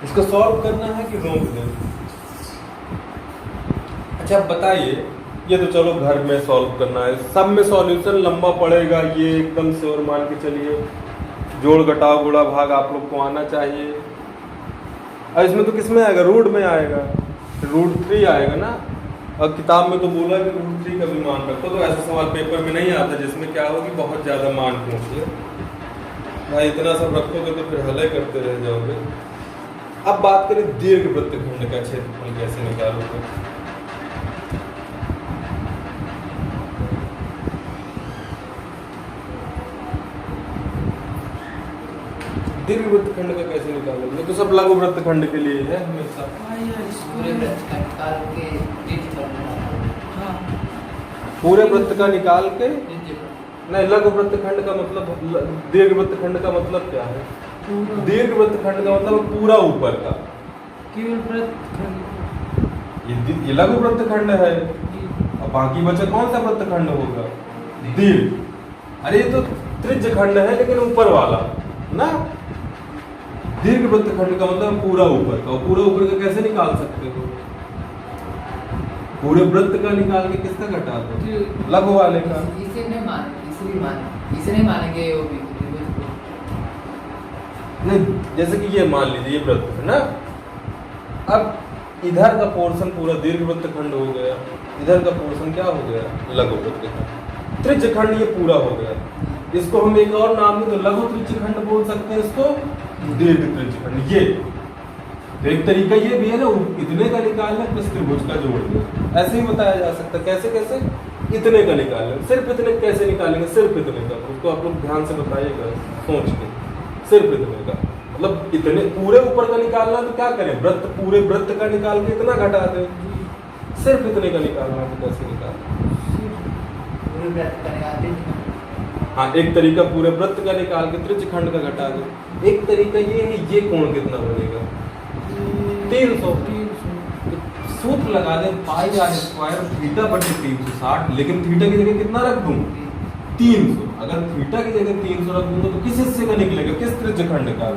इसको सॉल्व करना है कि रोक दें? अच्छा बताइए, ये तो चलो घर में सॉल्व करना है, सब में सॉल्यूशन लंबा पड़ेगा, ये एकदम से और मान के चलिए जोड़ घटाव गुणा भाग आप लोग को आना चाहिए। और इसमें तो किस में आएगा? रूट में आएगा, √3 आएगा ना। और किताब में तो बोला कि √3 का भी मान रखो, तो ऐसा सवाल पेपर में नहीं आता जिसमें क्या होगी बहुत ज़्यादा मान पूछ ले। भाई इतना सब रखोगे तो फिर हल करते रह जाओगे। अब बात करें दीर्घ वृत्तखंड का क्षेत्रफल कैसे निकालोगे? दीर्घ वृत्तखंड का कैसे निकालोगे? तो सब लघु वृत्तखंड के लिए है हमेशा। पूरे वृत्त का निकाल के नहीं, लघु वृत्तखंड का मतलब, दीर्घ वृत्तखंड का मतलब क्या है? दीर्घ वृत्तखंड का मतलब पूरा ऊपर का, केवल वृत्तखंड। ये लघु वृत्तखंड है। और बाकी बचा कौन सा वृत्तखंड होगा? दीर्घ। अरे ये तो त्रिज्यखंड है लेकिन ऊपर वाला ना। दीर्घ वृत्तखंड का मतलब पूरा ऊपर का। और पूरा ऊपर का कैसे निकाल सकते हो? पूरे वृत्त का निकाल के किसका घटा दो? लघु वाले का। इसे नहीं मानेंगे वो भी नहीं, जैसे कि ये मान लीजिए ये वृत्त है ना। अब इधर का पोर्शन पूरा दीर्घ वृत्तखंड हो गया, इधर का पोर्शन क्या हो गया? लघु वृत्तखंड। त्रिज्यखंड ये पूरा हो गया। इसको हम एक और नाम दें तो लघु त्रिज्यखंड बोल सकते हैं, इसको दीर्घ त्रिज्यखंड। ये तो एक तरीका ये भी है ना, इतने का निकालना प्लस त्रिभुज का जोड़ दें, ऐसे ही बताया जा सकता है। कैसे कैसे? इतने का निकालना, सिर्फ इतने कैसे निकालेंगे? सिर्फ इतने का, उसको आप लोग ध्यान से बताइएगा सोच के। सिर्फ इतने का मतलब इतने पूरे ऊपर का निकालना तो क्या करें? वृत्त, पूरे वृत्त का निकाल के इतना घटा दें। सिर्फ इतने का निकालना तो कैसे निकाल पूरे वृत्त का निकालते हैं। हाँ, एक तरीका पूरे वृत्त का निकाल के त्रिज्य खंड का घटा दो। एक तरीका ये है, ये कोण कितना बनेगा 300। सूत्र लगा दें पाई आर स्क्वायर थीटा बटे 360, लेकिन थीटा की जगह कितना रख दूं 300। अगर थीटा की जगह 300 रख दूंगा तो किस हिस्से का निकलेगा, किस त्रिज्य खंड का,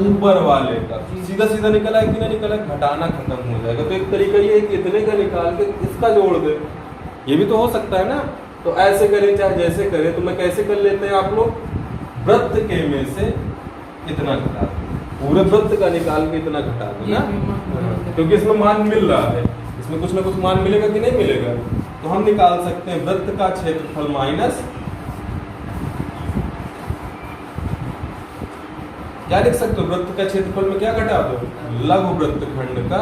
ऊपर वाले का। सीधा सीधा निकला है कि नहीं निकला, घटाना खत्म हो जाएगा। तो एक तरीका ये है कि इतने का निकाल के इसका जोड़ दे, ये भी तो हो सकता है ना। तो ऐसे करें चाहे जैसे करें, तो मैं कैसे कर लेते हैं आप लोग, वृत्त के में से इतना घटा दो, पूरे वृत्त का निकाल के इतना घटा दो ना, क्योंकि इसमें मान मिल रहा है, इसमें कुछ ना कुछ मान मिलेगा कि नहीं मिलेगा। तो हम निकाल सकते हैं वृत्त का क्षेत्रफल माइनस, क्या लिख सकते हो, वृत्त का क्षेत्रफल में क्या घटा दो, लघु वृत्त खंड का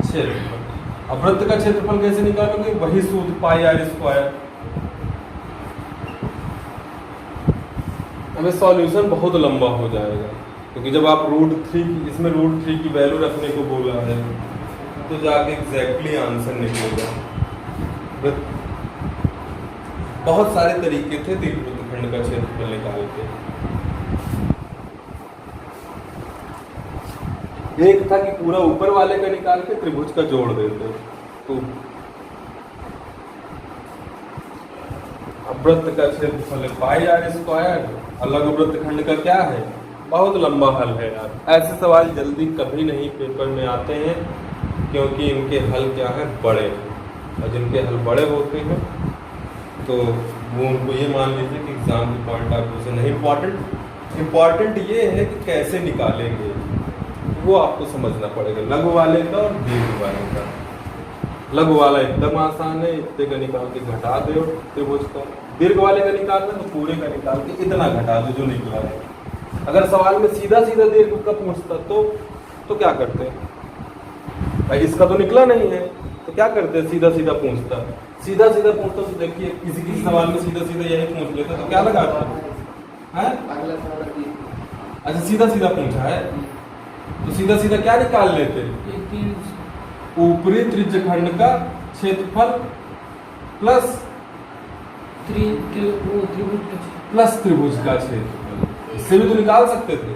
क्षेत्रफल। अब वृत्त का क्षेत्रफल कैसे निकालोगे, वही सूत्र पाई आर स्क्वायर। हमें सॉल्यूशन बहुत लंबा हो जाएगा, क्योंकि जब आप √3 इसमें √3 की वैल्यू रखने को बोला है तो जाके एग्जैक्टली आंसर निकलेगा। बहुत सारे तरीके थे दीर्घवृत्त खंड का क्षेत्रफल निकाल के। एक था कि पूरा ऊपर वाले का निकाल के त्रिभुज का जोड़ देते। तो वृत्त का क्षेत्रफल पाई आर स्क्वायर, अलग वृत्त खंड का क्या है, बहुत लंबा हल है यार। ऐसे सवाल जल्दी कभी नहीं पेपर में आते हैं, क्योंकि इनके हल क्या है, बड़े हैं। और जिनके हल बड़े होते हैं तो वो उनको ये मान लीजिए कि एग्जाम के पॉइंट ऑफ व्यू से नहीं इम्पॉर्टेंट ये है कि कैसे निकालेंगे, वो आपको समझना पड़ेगा, लघु वाले का और दीर्घ वाले का। लघु वाला एकदम आसान है, इतने का निकाल के घटा दो त्रिभुज का। दीर्घ वाले का निकालना तो पूरे का निकाल के इतना घटा दो जो निकला है। अगर सवाल में सीधा सीधा दीर्घ का पूछता तो क्या करते हैं भाई, इसका तो निकला नहीं है तो क्या करते हैं, सीधा सीधा पूछता तो देखिए किसी सवाल में सीधा सीधा यही पूछ लेता तो क्या लगाता है, अच्छा सीधा सीधा पूछा है तो सीधा सीधा क्या निकाल लेते, ऊपरी त्रिज्य खंड का क्षेत्रफल प्लस त्रिभुज का क्षेत्रफल। इससे भी तो निकाल सकते थे,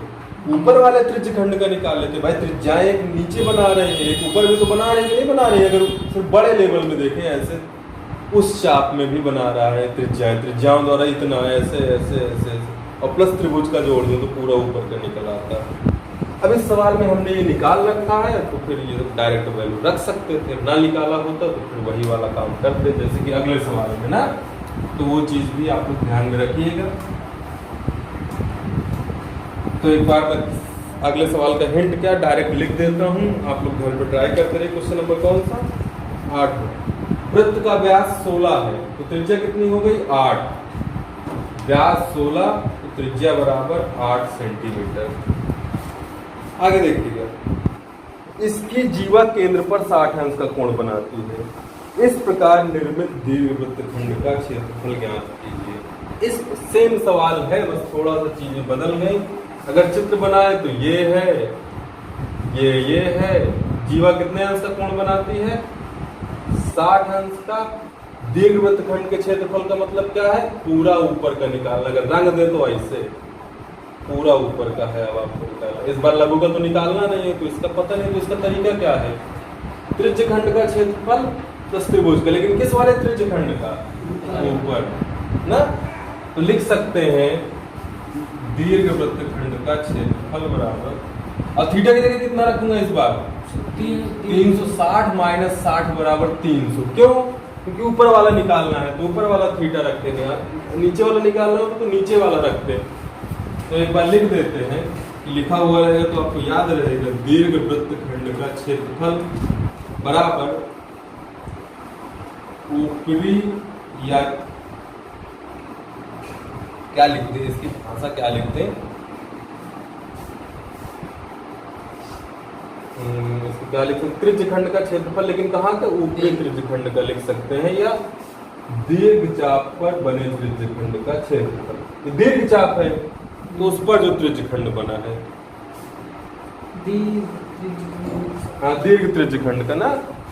ऊपर वाले त्रिज्य खंड का निकाल लेते। भाई त्रिज्याएं एक नीचे बना रहे हैं, एक ऊपर भी तो बना रहे हैं कि नहीं बना रहे हैं। अगर सिर्फ बड़े लेवल में देखें, ऐसे उस चाप में भी बना रहा है त्रिज्याओं द्वारा इतना ऐसे ऐसे ऐसे ऐसे, और प्लस त्रिभुज का जोड़ दो तो पूरा ऊपर का निकल आता है। अब इस सवाल में हमने ये निकाल रखा है तो फिर ये डायरेक्ट वैल्यू रख सकते थे, ना निकाला होता तो फिर वही वाला काम करते, जैसे कि अगले सवाल में ना। तो वो चीज़ भी आप लोग ध्यान में रखिएगा। तो एक बार मैं अगले सवाल का हिंट क्या डायरेक्ट लिख देता हूँ, आप लोग घर पर ट्राई करते रहे। क्वेश्चन नंबर कौन सा, 8। वृत्त का व्यास 16 है तो त्रिज्या कितनी हो गई, 8। व्यास 16 तो त्रिज्या बराबर 8 सेंटीमीटर। आगे देखिएगा, इसकी जीवा केंद्र पर 60 अंश का कोण बनाती है। इस प्रकार निर्मित दीर्घवृत्त खंड का क्षेत्रफल ज्ञात कीजिए। इस सेम सवाल है, बस थोड़ा सा चीजें बदल गई। अगर चित्र बनाए तो ये है, ये है। जीवा कितने अंश का कोण बनाती है, 60 अंश का। दीर्घवृत्त खंड के क्षेत्रफल का मतलब क्या है, पूरा ऊपर का निकालना। अगर रंग दे तो ऐसे पूरा ऊपर का है। अब आपको निकालना, इस बार लघु का तो निकालना नहीं है तो इसका पता नहीं, तो इसका तरीका क्या है, त्रिज्य खंड का क्षेत्रफल प्लस त्रिभुज का, लेकिन किस वाले त्रिज्य खंड का, ऊपर ना। तो लिख सकते हैं दीर्घवृत्त खंड का क्षेत्रफल बराबर, और थीटा की जगह कितना रखूंगा इस बार, 360 माइनस 60 बराबर 300। क्यों, क्योंकि ऊपर वाला निकालना है तो ऊपर वाला थीटा रखते हैं, नीचे वाला निकालना हो तो नीचे वाला रखते हैं। तो एक बार लिख देते हैं, लिखा हुआ रहेगा तो आपको याद रहेगा, दीर्घवृत्त खंड का क्षेत्रफल बराबर ऊपरी, या क्या लिखते हैं, इसकी भाषा क्या लिखते हैं, इसको क्या लिखते हैं, त्रिज्य खंड का क्षेत्रफल, लेकिन कहाँ का, ऊपरी त्रिज्य खंड का लिख सकते हैं, या दीर्घ चाप पर बने त्रिज्य खंड का क्षेत्रफल। दीर्घ चाप है तो उस पर जो त्रिज्य खंड बना है, हाँ दीर्घ त्रिज्य खंड का ना,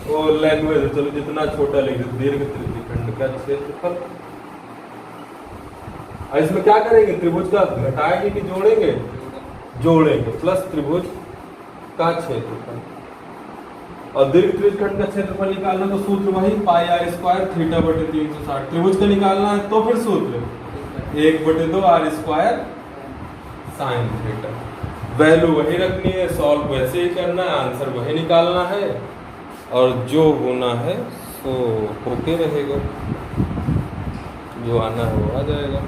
वो लैंग्वेज, चलो जितना छोटा लिख दो, दीर्घ त्रिज्य खंड का क्षेत्रफल और इसमें क्या करेंगे, त्रिभुज का घटाएंगे कि जोड़ेंगे, जोड़ेंगे, प्लस त्रिभुज का क्षेत्रफल। और दीर्घ त्रिभुजखंड का क्षेत्रफल निकालना तो सूत्र वही पाई आर स्क्वायर थीटा बटे 360। त्रिभुज का निकालना है तो फिर सूत्र 1/2 R square sine theta. Value वही रखनी है, सॉल्व वैसे ही करना है, आंसर वही निकालना है और जो होना है सो होके रहेगा, जो आना है वो आ जाएगा।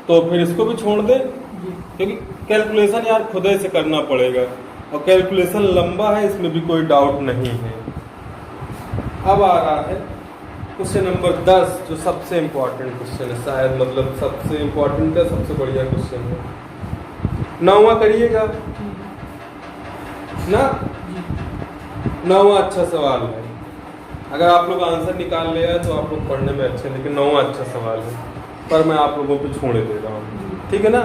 तो फिर इसको भी छोड़ दें क्योंकि कैलकुलेशन यार खुद से करना पड़ेगा और कैलकुलेशन लंबा है, इसमें भी कोई डाउट नहीं है। अब आ रहा है क्वेश्चन नंबर 10 जो सबसे इम्पोर्टेंट क्वेश्चन है, शायद मतलब सबसे इम्पोर्टेंट है, सबसे बढ़िया क्वेश्चन है। 9वां करिएगा ना, 9वां अच्छा सवाल है। अगर आप लोग आंसर निकाल ले आए तो आप लोग पढ़ने में अच्छे, लेकिन 9वां अच्छा सवाल है पर मैं आप लोगों पे छोड़े दे रहा हूँ, ठीक है ना।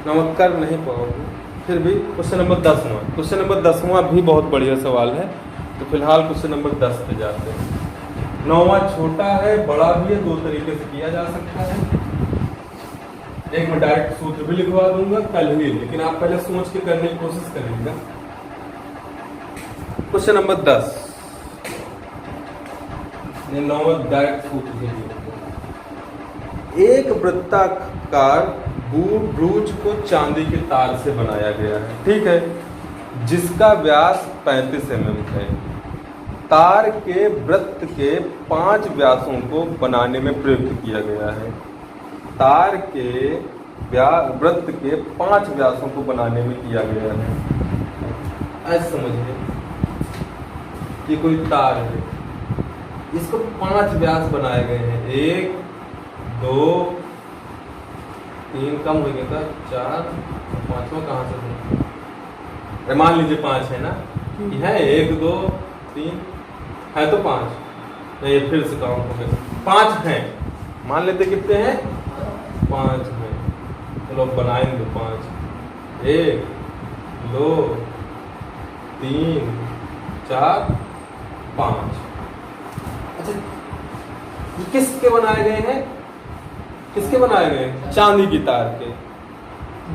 9वां कर नहीं पाओगे फिर भी। क्वेश्चन नंबर 10वां, क्वेश्चन नंबर 10वां भी बहुत बढ़िया सवाल है। तो फिलहाल क्वेश्चन नंबर 10 पे जाते हैं। 9वां छोटा है, बड़ा भी है, दो तरीके से किया जा सकता है। एक मैं डायरेक्ट सूत्र भी लिखवा दूंगा कल ही, लेकिन आप पहले सोच के करने की कोशिश करिएगा। क्वेश्चन नंबर 10, 9वां डायरेक्ट सूत्र भी एक वृत्ताकार ब्रूज को चांदी के तार से बनाया गया है, ठीक है, जिसका व्यास 35 mm है। तार के वृत्त के 5 व्यासों को बनाने में प्रयुक्त किया गया है। तार के वृत्त के 5 व्यासों को बनाने में किया गया है। ऐसे समझिए कि कोई तार है, इसको 5 व्यास बनाए गए हैं, 1 2 3 कम हो गया था 4, 5वां कहाँ से, मान लीजिए 5 है ना, ये है 1 2 3 है तो 5 नहीं, फिर से काउंट हो गया 5 हैं, मान लेते कितने हैं 5 हैं। चलो बनाएंगे 5, 1 2 3 4 5। अच्छा ये किसके बनाए गए हैं, किसके बनाए गए हैं, चांदी की तार के।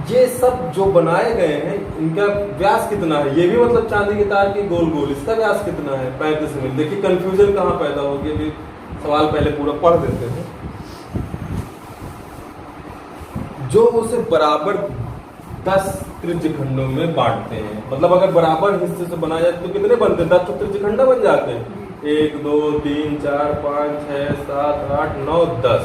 ये सब जो बनाए गए हैं इनका व्यास कितना है, ये भी मतलब चांदी की तार की गोल गोल, इसका व्यास कितना है 35 mm। देखिए कंफ्यूजन कहाँ पैदा होगी, अभी सवाल पहले पूरा पढ़ देते हैं। जो उसे बराबर 10 त्रिज्यखंडों में बांटते हैं, मतलब अगर बराबर हिस्से से बनाया जाए तो कितने बनते हैं, 10 तो त्रिज्यखंड बन जाते हैं, 1 2 3 4 5 6 7 8 9 10।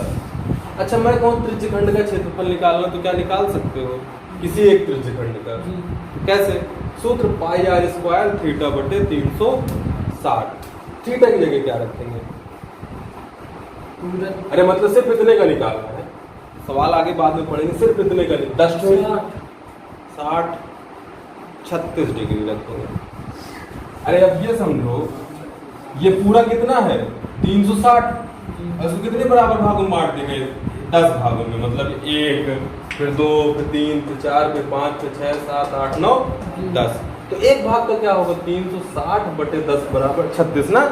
अच्छा मैं कहूँ त्रिज्यखंड का क्षेत्रफल निकालना तो क्या निकाल सकते हो, किसी एक त्रिज्यखंड का, कैसे, सूत्र पाई आर स्क्वायर थीटा बटे 360। थीटा की जगह क्या रखेंगे, अरे मतलब सिर्फ इतने का निकालना है, सवाल आगे बाद में पढ़ेंगे, सिर्फ इतने का 10 60 36 डिग्री रखेंगे। अरे अब ये समझो ये पूरा कितना है 360, उसको कितने बराबर भागों में बांट देंगे, 10 भागों में, मतलब 1 फिर 2 फिर 3 फिर 4 फिर 5 फिर 6 7 8 9 10। तो एक भाग का क्या होगा 360 बटे 10 बराबर 36 ना,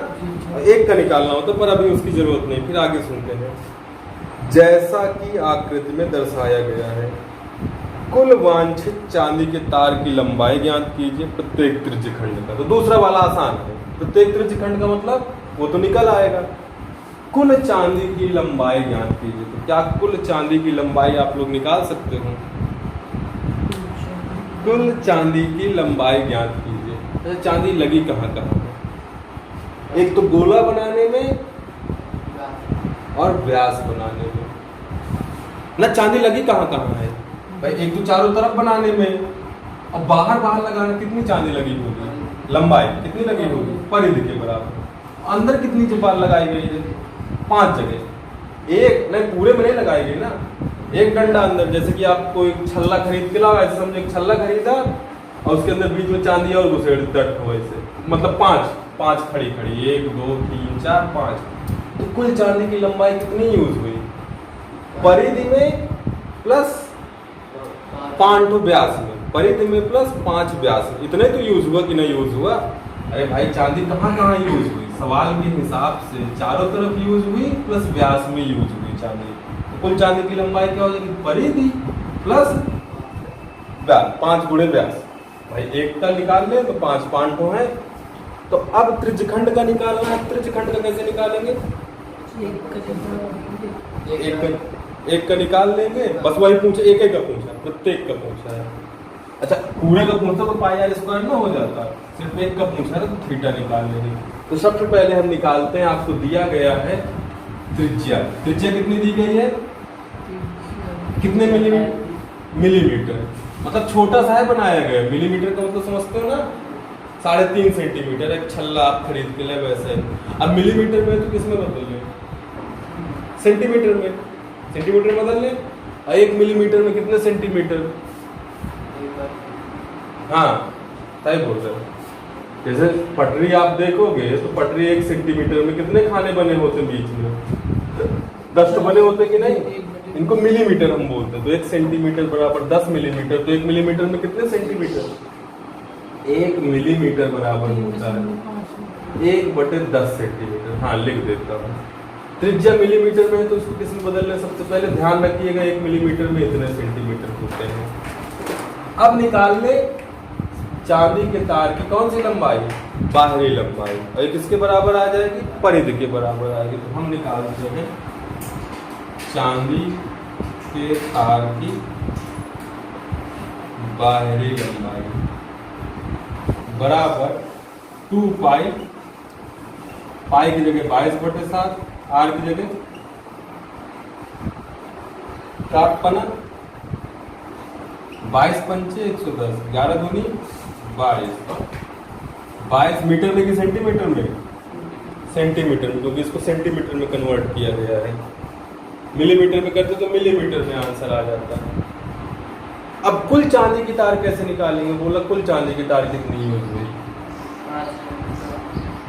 एक का निकालना होता, पर अभी उसकी जरूरत नहीं, फिर आगे सुनते हैं। जैसा कि आकृति में दर्शाया गया है, कुल वांछित चांदी के तार की लंबाई ज्ञात कीजिए प्रत्येक त्रिज्यखंड का। तो दूसरा वाला आसान है, प्रत्येक त्रिज्यखंड का मतलब वो तो निकल आएगा। कुल चांदी की लंबाई ज्ञात कीजिए, तो क्या कुल चांदी की लंबाई आप लोग निकाल सकते हो, कुल चांदी की लंबाई ज्ञात कीजिए। तो चांदी लगी कहाँ कहाँ है, एक तो गोला बनाने में और व्यास बनाने में ना, चांदी लगी कहाँ कहाँ है भाई, एक तो चारों तरफ बनाने में, और बाहर बाहर लगाने कितनी चांदी लगी होगी, लंबाई कितनी लगी होगी परिधि के बराबर। अंदर कितनी बार लगाई गई है 5 जगह, एक नहीं पूरे में नहीं लगाई गई ना, एक डंडा अंदर, जैसे कि आप कोई छल्ला खरीद के लाओ, ऐसे समझो एक छल्ला खरीदा और उसके अंदर बीच में चांदी और घुसेड़ दट हो ऐसे, मतलब 5 खड़ी खड़ी 1 2 3 4 5। तो कुल चांदी की लंबाई कितनी यूज हुई, परिधि में प्लस 5 व्यास में, परिधि में प्लस 5 व्यास में। इतने तो यूज हुआ कि नहीं यूज हुआ? अरे भाई चांदी कहाँ कहाँ यूज हुई? सवाल के हिसाब से चारों तरफ यूज हुई प्लस व्यास में यूज हुई चांदी। तो कुल चांदी की लंबाई क्या हो जाएगी? परिधि प्लस व्यास, 5 गुणे व्यास। भाई एक का निकाल ले तो 5 पांठों है। तो अब त्रिज्यखंड का निकालना है। त्रिज्यखंड का कैसे निकालेंगे? एक का निकाल लेंगे, बस वही पूछा, एक एक का पूछा, प्रत्येक का पूछा है। अच्छा पूरे का पूछता तो पाई आर स्क्वायर ना हो जाता, सिर्फ एक का पूछा है तो थीटा निकाल लेंगे। तो सबसे पहले हम निकालते हैं, आपको दिया गया है त्रिज्या। त्रिज्या कितनी दी गई है? कितने मिलीमीटर, मतलब छोटा सा है बनाया गया। मिलीमीटर का मतलब समझते हो ना, 3.5 सेंटीमीटर। एक छल्ला आप खरीद के ले वैसे। अब मिलीमीटर में तो किस में बदल ले? सेंटीमीटर में। सेंटीमीटर में बदल ले। 1 मिलीमीटर में कितने सेंटीमीटर? हाँ सही बोल रहे हो। जैसे पटरी आप देखोगे तो पटरी 1 सेंटीमीटर में कितने खाने बने होते बीच में? 10 तो बने होते कि नहीं? इनको मिलीमीटर हम बोलते हैं। तो 1 सेंटीमीटर बराबर 10 मिलीमीटर। तो 1 मिलीमीटर में कितने सेंटीमीटर? 1 मिलीमीटर बराबर होता है 1/10 सेंटीमीटर। हाँ लिख देता हूँ। त्रिज्या मिलीमीटर में है तो उसको किस में बदल लें? सबसे पहले ध्यान रखिएगा 1 मिलीमीटर में इतने सेंटीमीटर होते हैं। अब निकाल ले चांदी के तार की कौन सी लंबाई? बाहरी लंबाई। और ये किसके बराबर आ जाएगी? परिधि के बराबर आएगी। तो हम निकालते हैं चांदी के तार की बाहरी लंबाई बराबर 2 पाई। पाई की जगह 22/7, आर की जगह 7 22 पंचे 110, 11 दूनी 22। 22 मीटर में कि सेंटीमीटर में? सेंटीमीटर में, क्योंकि इसको सेंटीमीटर में कन्वर्ट किया गया है। मिलीमीटर में करते तो मिलीमीटर में आंसर आ जाता है। अब कुल चांदी की तार कैसे निकालेंगे? बोला कुल चांदी की तार कितनी यूज हुई?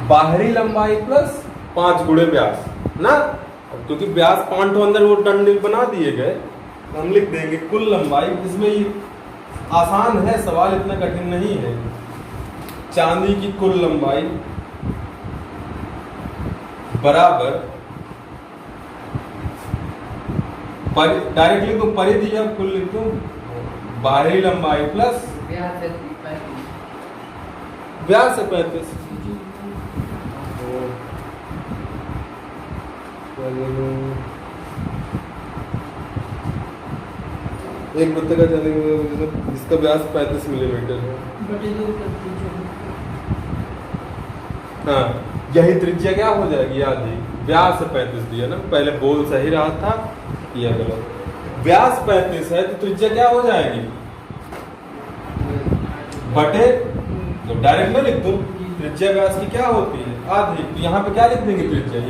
बाहरी लंबाई प्लस 5 गुणे व्यास ना, क्योंकि व्यास 5 तो अंदर वो डंडे बना दिए गए। तो हम लिख देंगे कुल लंबाई। इसमें ये आसान है, सवाल इतना कठिन नहीं है। चांदी की कुल लंबाई बराबर डायरेक्ट लिख दो परिधि या कुल लिख दो? बाहरी लंबाई प्लस व्यास है 35। एक वृत्त का जिसका व्यास 35 मिलीमीटर है। हाँ यही त्रिज्या क्या हो जाएगी? याद ही व्यास 35 दिया ना, पहले बोल सही रहा था, किया गलत। व्यास 35 है तो त्रिज्या क्या हो जाएगी? बटे, तो डायरेक्ट में लिख दो त्रिज्या व्यास की क्या होती है? आधी। तो यहाँ पे क्या लिख देंगे? त्रिज्या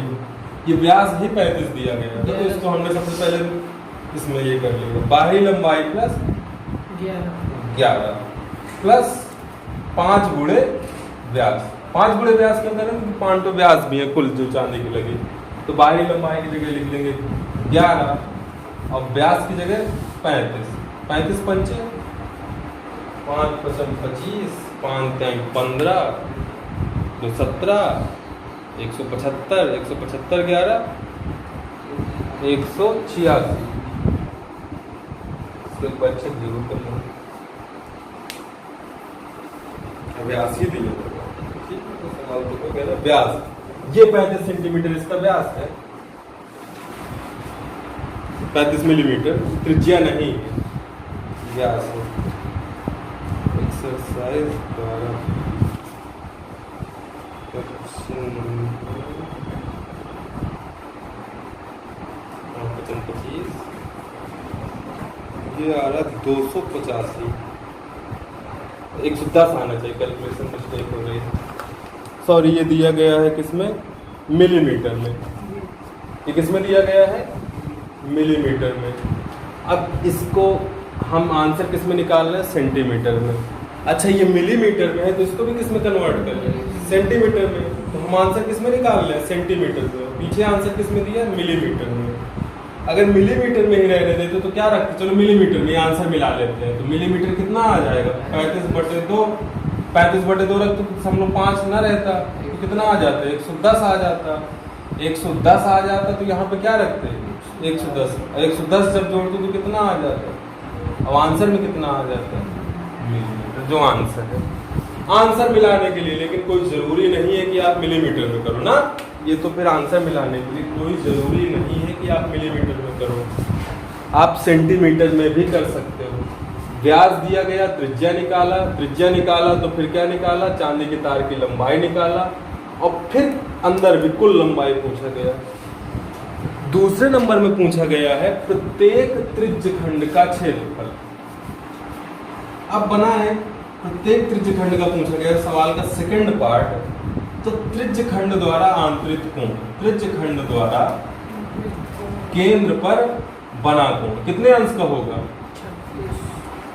ये व्यास ही 35 दिया गया तो इसको हमने सबसे पहले इसमें ये कर लिया। बाहरी लंबाई प्लस 11 प्लस 5 गुणे व्यास। 5 गुणे व्यास क्यों करें? 5 तो व्यास भी है कुल जो चांदी की लगी। तो बाहरी लंबाई की जगह लिख लेंगे 11 और व्यास की जगह 35। 35 पंचे 5 5 25, 5 15, 2 17, 175, 175 11 186। बच्चे जरूर करना व्यास ही दिया ठीक है। तो सवाल तो कह रहा व्यास ये 35 सेंटीमीटर इसका व्यास है, 35 मिलीमीटर। त्रिज्या नहीं है, व्यास है। एक्सरसाइज द्वारा ये आ रहा 285, 110 आना चाहिए। कैलकुलेशन मिस्टेक हो गई, सॉरी। ये दिया गया है किसमें? मिलीमीटर में। ये किसमें दिया गया है? मिलीमीटर में। अब इसको हम आंसर किस में निकाल रहे हैं? सेंटीमीटर में। अच्छा ये मिलीमीटर में है तो इसको भी किस में कन्वर्ट कर रहे हैं? सेंटीमीटर में। तो हम आंसर किस में निकाल रहे हैं? सेंटीमीटर में। पीछे आंसर किस में दिया? मिलीमीटर में। अगर मिलीमीटर में ही रहने देते तो क्या रखते, चलो मिलीमीटर में आंसर मिला लेते हैं, तो मिलीमीटर कितना आ जाएगा 35/2, 35/2 रखते तो हम लोग 5 ना रहता तो कितना आ जाता 110 आ जाता, 110 आ जाता तो यहाँ पे क्या रखते 110, 110 जब जोड़ते तो कितना आ जाता, अब आंसर में कितना आ जाता मिलीमीटर, जो आंसर है आंसर मिलाने के लिए, लेकिन कोई जरूरी नहीं है कि आप मिलीमीटर में करो ना, ये तो फिर आंसर मिलाने के लिए कोई जरूरी नहीं है कि आप मिलीमीटर में करो, आप सेंटीमीटर में भी कर सकते हो। व्यास दिया गया, त्रिज्या निकाला तो फिर क्या निकाला, चांदी के तार की लंबाई निकाला और फिर अंदर भी कुल लंबाई पूछा गया। दूसरे नंबर में पूछा गया है प्रत्येक त्रिज्यखंड का क्षेत्रफल। अब बना है प्रत्येक त्रिज्यखंड का पूछा गया सवाल का सेकंड पार्ट, तो त्रिज्यखंड द्वारा आंतरिक कोण, त्रिज्यखंड द्वारा केंद्र पर बना कोण कितने अंश का होगा,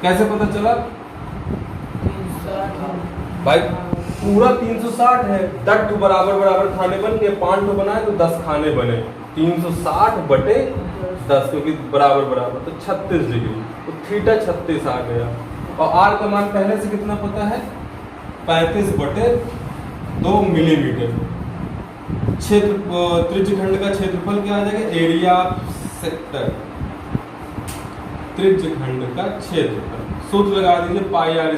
कैसे पता चला भाई, पूरा 360 है, 10 ठो बराबर बराबर खाने बन गए, 5 ठो बनाए तो 10 खाने बने, 360/10 क्योंकि बराबर बराबर तो 36 डिग्री, तो थीटा 36 आ गया। और आर का मान पहले से कितना पता है 35/2 मिलीमीटर। क्षेत्र त्रिज्यखंड का क्षेत्रफल क्या आ जाएगा, एरिया ऑफ सेक्टर, त्रिज्यखंड का क्षेत्रफल। सूत्र लगा दीजिए πr²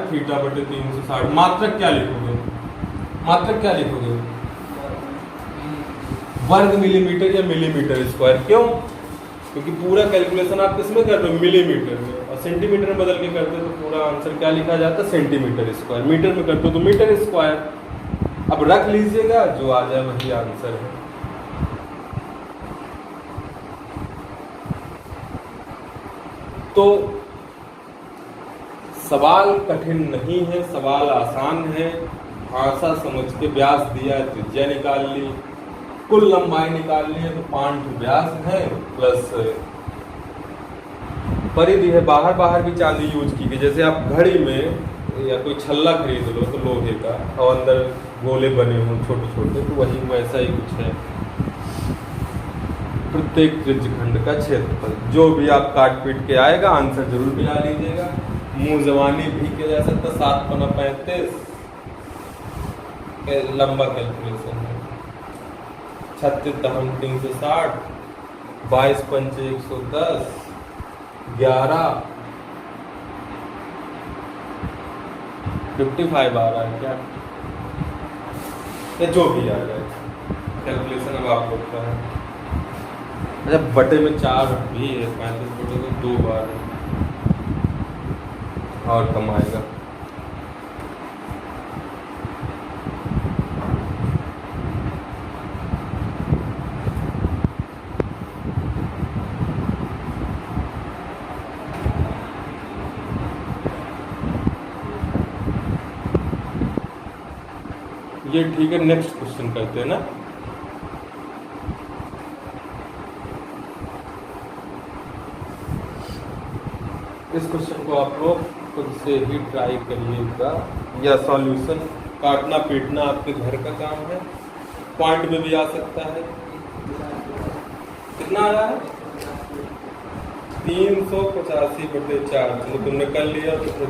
θ/360। मात्रक क्या लिखोगे, मात्रक क्या लिखोगे, वर्ग मिलीमीटर या मिलीमीटर स्क्वायर, क्यों, क्योंकि पूरा कैलकुलेशन आप किसमें कर रहे हो मिलीमीटर में, और सेंटीमीटर में बदल के करते हो तो पूरा आंसर क्या लिखा जाता है सेंटीमीटर स्क्वायर, मीटर में करते हो तो मीटर स्क्वायर। अब रख लीजिएगा, जो आ जाए वही आंसर है। तो सवाल कठिन नहीं है, सवाल आसान है, भाषा समझ के व्यास दिया है, त्रिज्या निकाल ली, कुल लंबाई निकालनी है तो 5 व्यास है प्लस परिधि है। बाहर बाहर भी चांदी यूज की गई, जैसे आप घड़ी में या कोई छल्ला खरीद लो तो लोहे का और अंदर गोले बने हों छोटे छोटे, तो वही वैसा ही कुछ है। प्रत्येक त्रिज्यखंड का क्षेत्रफल जो भी आप काट पीट के आएगा आंसर जरूर मिला लीजिएगा। मुंह जवानी भी किया जा सकता, 7×35 लंबा कैलकुलेशन है। 36 360, 22 पंच 110, 11 55 आ रहा है क्या, या जो भी आ रहा है कैलकुलेशन अब आप लोग का है। अच्छा बटे में 4 भी है, 35 बटे तो 2 बार है और कम आएगा। ये ठीक है, नेक्स्ट क्वेश्चन करते हैं ना। इस क्वेश्चन को आप लोग खुद से ही ट्राई करिएगा, या सॉल्यूशन काटना पीटना आपके घर का काम है, पॉइंट में भी आ सकता है। कितना आ रहा है 385/4, चलो तुमने कर लिया तो फिर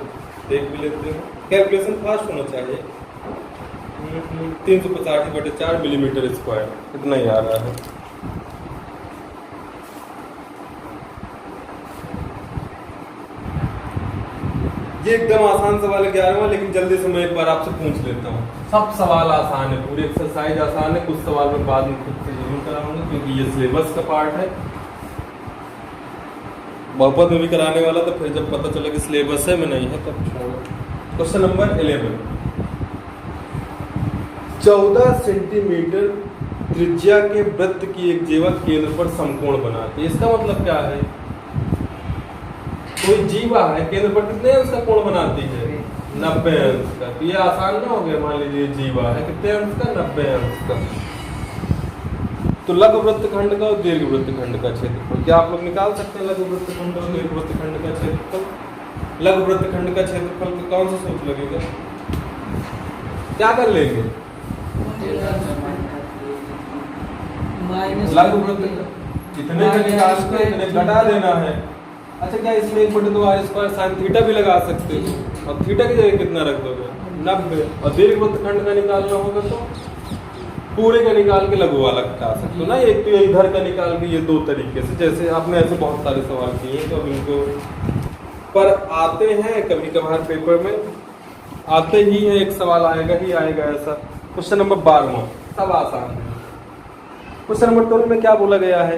देख भी लेते हो, कैलकुलेशन फास्ट होना चाहिए। 385/4 मिलीमीटर स्क्वायर कितना ही आ रहा है। ये एकदम आसान सवाल है 11वां, लेकिन जल्दी से मैं एक बार आपसे पूछ लेता हूँ। सब सवाल आसान है, पूरी एक्सरसाइज आसान है, कुछ सवाल मैं बाद में खुद से जरूर कराऊंगा क्योंकि ये सिलेबस का पार्ट है। बहुपद में भी कराने वाला, तो फिर जब पता चला कि सिलेबस है में नहीं है तब छोड़ो। क्वेश्चन नंबर 11, 14 सेंटीमीटर त्रिज्या के वृत्त की एक जेवा केंद्र पर समकोण बनाती है। इसका मतलब क्या है, कोई जीवा है केंद्र पर कितने अंश का कोण बनाती है 90 अंश का। तो ये आसान ना हो गया, मान लीजिए जीवा है कितने अंश का 90 अंश का। तो लघु वृत्तखंड का और दीर्घ वृत्तखंड का क्षेत्रफल क्या आप लोग निकाल सकते हैं, लघु वृत्तखंड और दीर्घ वृत्तखंड का क्षेत्रफल। लघु वृत्तखंड का क्षेत्रफल का कौन सा सूत्र लगेगा, क्या कर लेंगे, लघु वृत्त इतने का निकाल के इतने घटा देना है। अच्छा क्या इसमें 1/2 साइन थीटा भी लगा सकते हो और थीटा की जगह कितना रख दोगे 90 और दीर्घवृत्तखंड का निकालना होगा तो पूरे का निकाल के लघु वाला घटा सकते हो ना। एक तो ये इधर का निकाल के ये दो तरीके से, जैसे आपने ऐसे बहुत सारे सवाल किए हैं तो अब इनको पर आते हैं कभी कभार पेपर में आते ही है, एक सवाल आएगा ही आएगा ऐसा। क्वेश्चन नंबर 12 सब आसान है। क्वेश्चन नंबर 12 में क्या बोला गया है,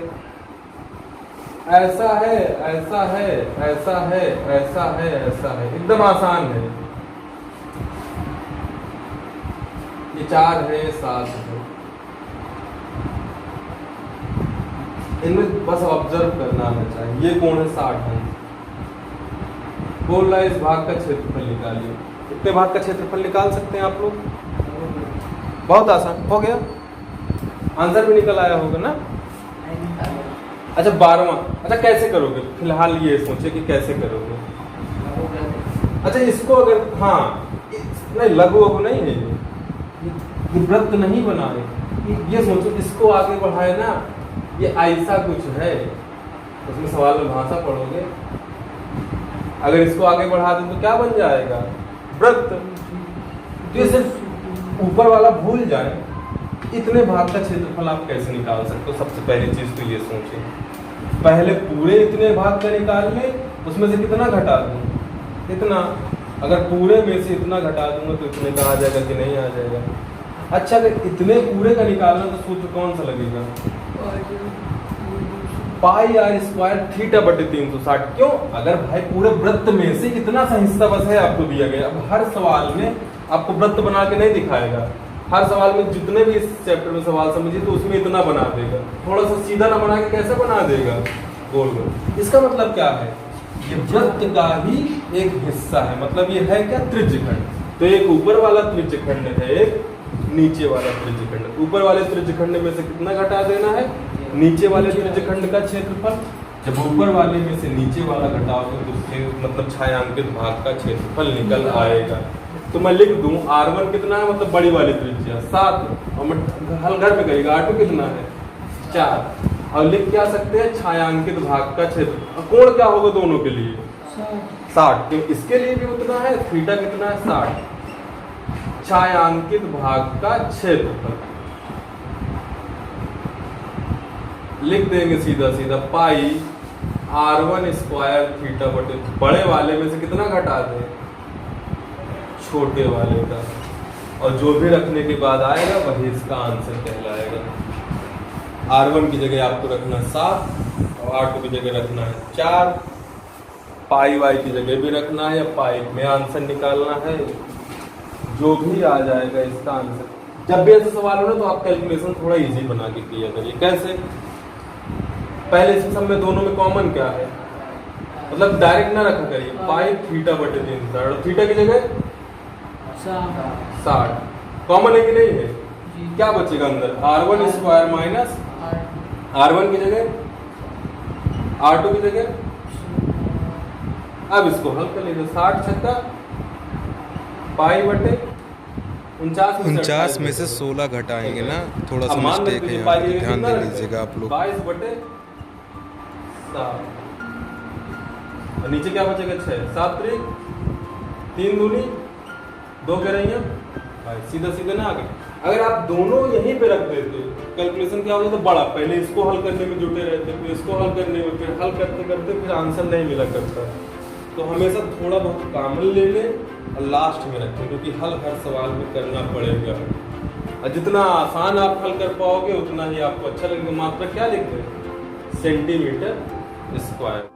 ऐसा है ऐसा है ऐसा है ऐसा है ऐसा है, एकदम आसान है। ये 4 है 7 है, इनमें बस ऑब्जर्व करना आना चाहिए। ये कोण है 60 है, बोल रहा है इस भाग का क्षेत्रफल निकालिए। कितने भाग का क्षेत्रफल निकाल सकते हैं आप लोग, बहुत आसान हो गया, आंसर भी निकल आया होगा ना। अच्छा 12वां, अच्छा कैसे करोगे, फिलहाल ये सोचे कि कैसे करोगे। अच्छा इसको अगर हाँ नहीं लघु अब नहीं है, ये वृत्त नहीं बना है, ये सोचो इसको आगे बढ़ाए ना, ये ऐसा कुछ है, उसमें सवाल में भाषा पढ़ोगे, अगर इसको आगे बढ़ा दें तो क्या बन जाएगा वृत्त। तो ये सिर्फ ऊपर वाला भूल जाए, इतने भाग का क्षेत्रफल आप कैसे निकाल सकते हो। सबसे पहली चीज तो ये सोचें, पहले पूरे इतने भाग का निकाल लें, उसमें से कितना घटा दूं इतना, अगर पूरे में से इतना घटा दूंगा तो इतने का आ जाएगा कि नहीं आ जाएगा। अच्छा अगर इतने पूरे का निकालना तो सूत्र कौन सा लगेगा, पाई आर स्क्वायर थीटा बटे 360। क्यों, अगर भाई पूरे वृत्त में से इतना सा हिस्सा बस है आपको दिया गया, अब हर सवाल में आपको वृत्त बना के नहीं दिखाएगा, हर सवाल में जितने भी इस चैप्टर में सवाल समझिए तो उसमें इतना बना देगा, थोड़ा सा सीधा ना बना के कैसे बना देगा गोल गोल। इसका मतलब क्या है, ये वृत्त का ही एक हिस्सा है, मतलब ये है क्या त्रिज्यखंड। तो एक ऊपर वाला त्रिज्यखंड है, एक नीचे वाला त्रिज्यखंड। ऊपर वाले त्रिज्यखंड में से कितना घटा देना है, नीचे वाले त्रिज्यखंड का क्षेत्रफल। जब ऊपर वाले में से नीचे वाला घटाओगे तो उससे मतलब छायांकित भाग का क्षेत्रफल निकल आएगा। तो मैं लिख दूं R1 कितना है, मतलब बड़ी वाली त्रिज्या 7, और मैं हल घर पे करेगा R2 कितना है 4, और लिख क्या सकते हैं छायांकित भाग का क्षेत्र। कोण क्या होगा दोनों के लिए 60, क्यों इसके लिए भी उतना है, थीटा कितना है 60, छायांकित भाग का क्षेत्रफल लिख देंगे सीधा सीधा पाई R1 स्क्वायर थीटा बटे बड़े वाले में से कितना घटा दें छोटे वाले का, और जो भी रखने के बाद आएगा वही इसका आंसर कहलाएगा। R1 की जगह आपको रखना 7 और R2 की जगह रखना है 4, पाई वाई की जगह भी रखना है, या पाई में आंसर निकालना है, जो भी आ जाएगा इसका आंसर। जब भी ऐसे सवाल हो ना तो आप कैलकुलेशन थोड़ा इजी बना के किया करिए। कैसे, पहले इस सब में दोनों में कॉमन क्या है, मतलब डायरेक्ट ना रखा करिए, पाई थीटा बटे 360 और थीटा की जगह 60 कॉमन है कि नहीं है, क्या बचेगा अंदर R1 स्क्वायर माइनस R1 की जगह R2 की जगह। अब इसको हल कर लीजिए, 60 छक्का पाई बटे 49 में से 16 घटाएंगे ना, थोड़ा सा मिस्टेक है यहाँ पे, ध्यान दे लीजिएगा आप लोग। 22 बटे 7 और नीचे क्या बचेगा 6, 7 3 3 दूनी 2 कह रही हैं, सीधा सीधा ना आगे। अगर आप दोनों यहीं पे रख देते कैलकुलेशन क्या होता तो बड़ा, पहले इसको हल करने में जुटे रहते, फिर इसको हल करने में, फिर हल करते करते फिर आंसर नहीं मिला करता। तो हमेशा थोड़ा बहुत कॉमन ले लें और लास्ट में रखें, क्योंकि हल हर सवाल में करना पड़ेगा। और जितना आसान आप हल कर पाओगे उतना ही आपको अच्छा लगेगा। मात्रा क्या लिखते हैं सेंटीमीटर स्क्वायर।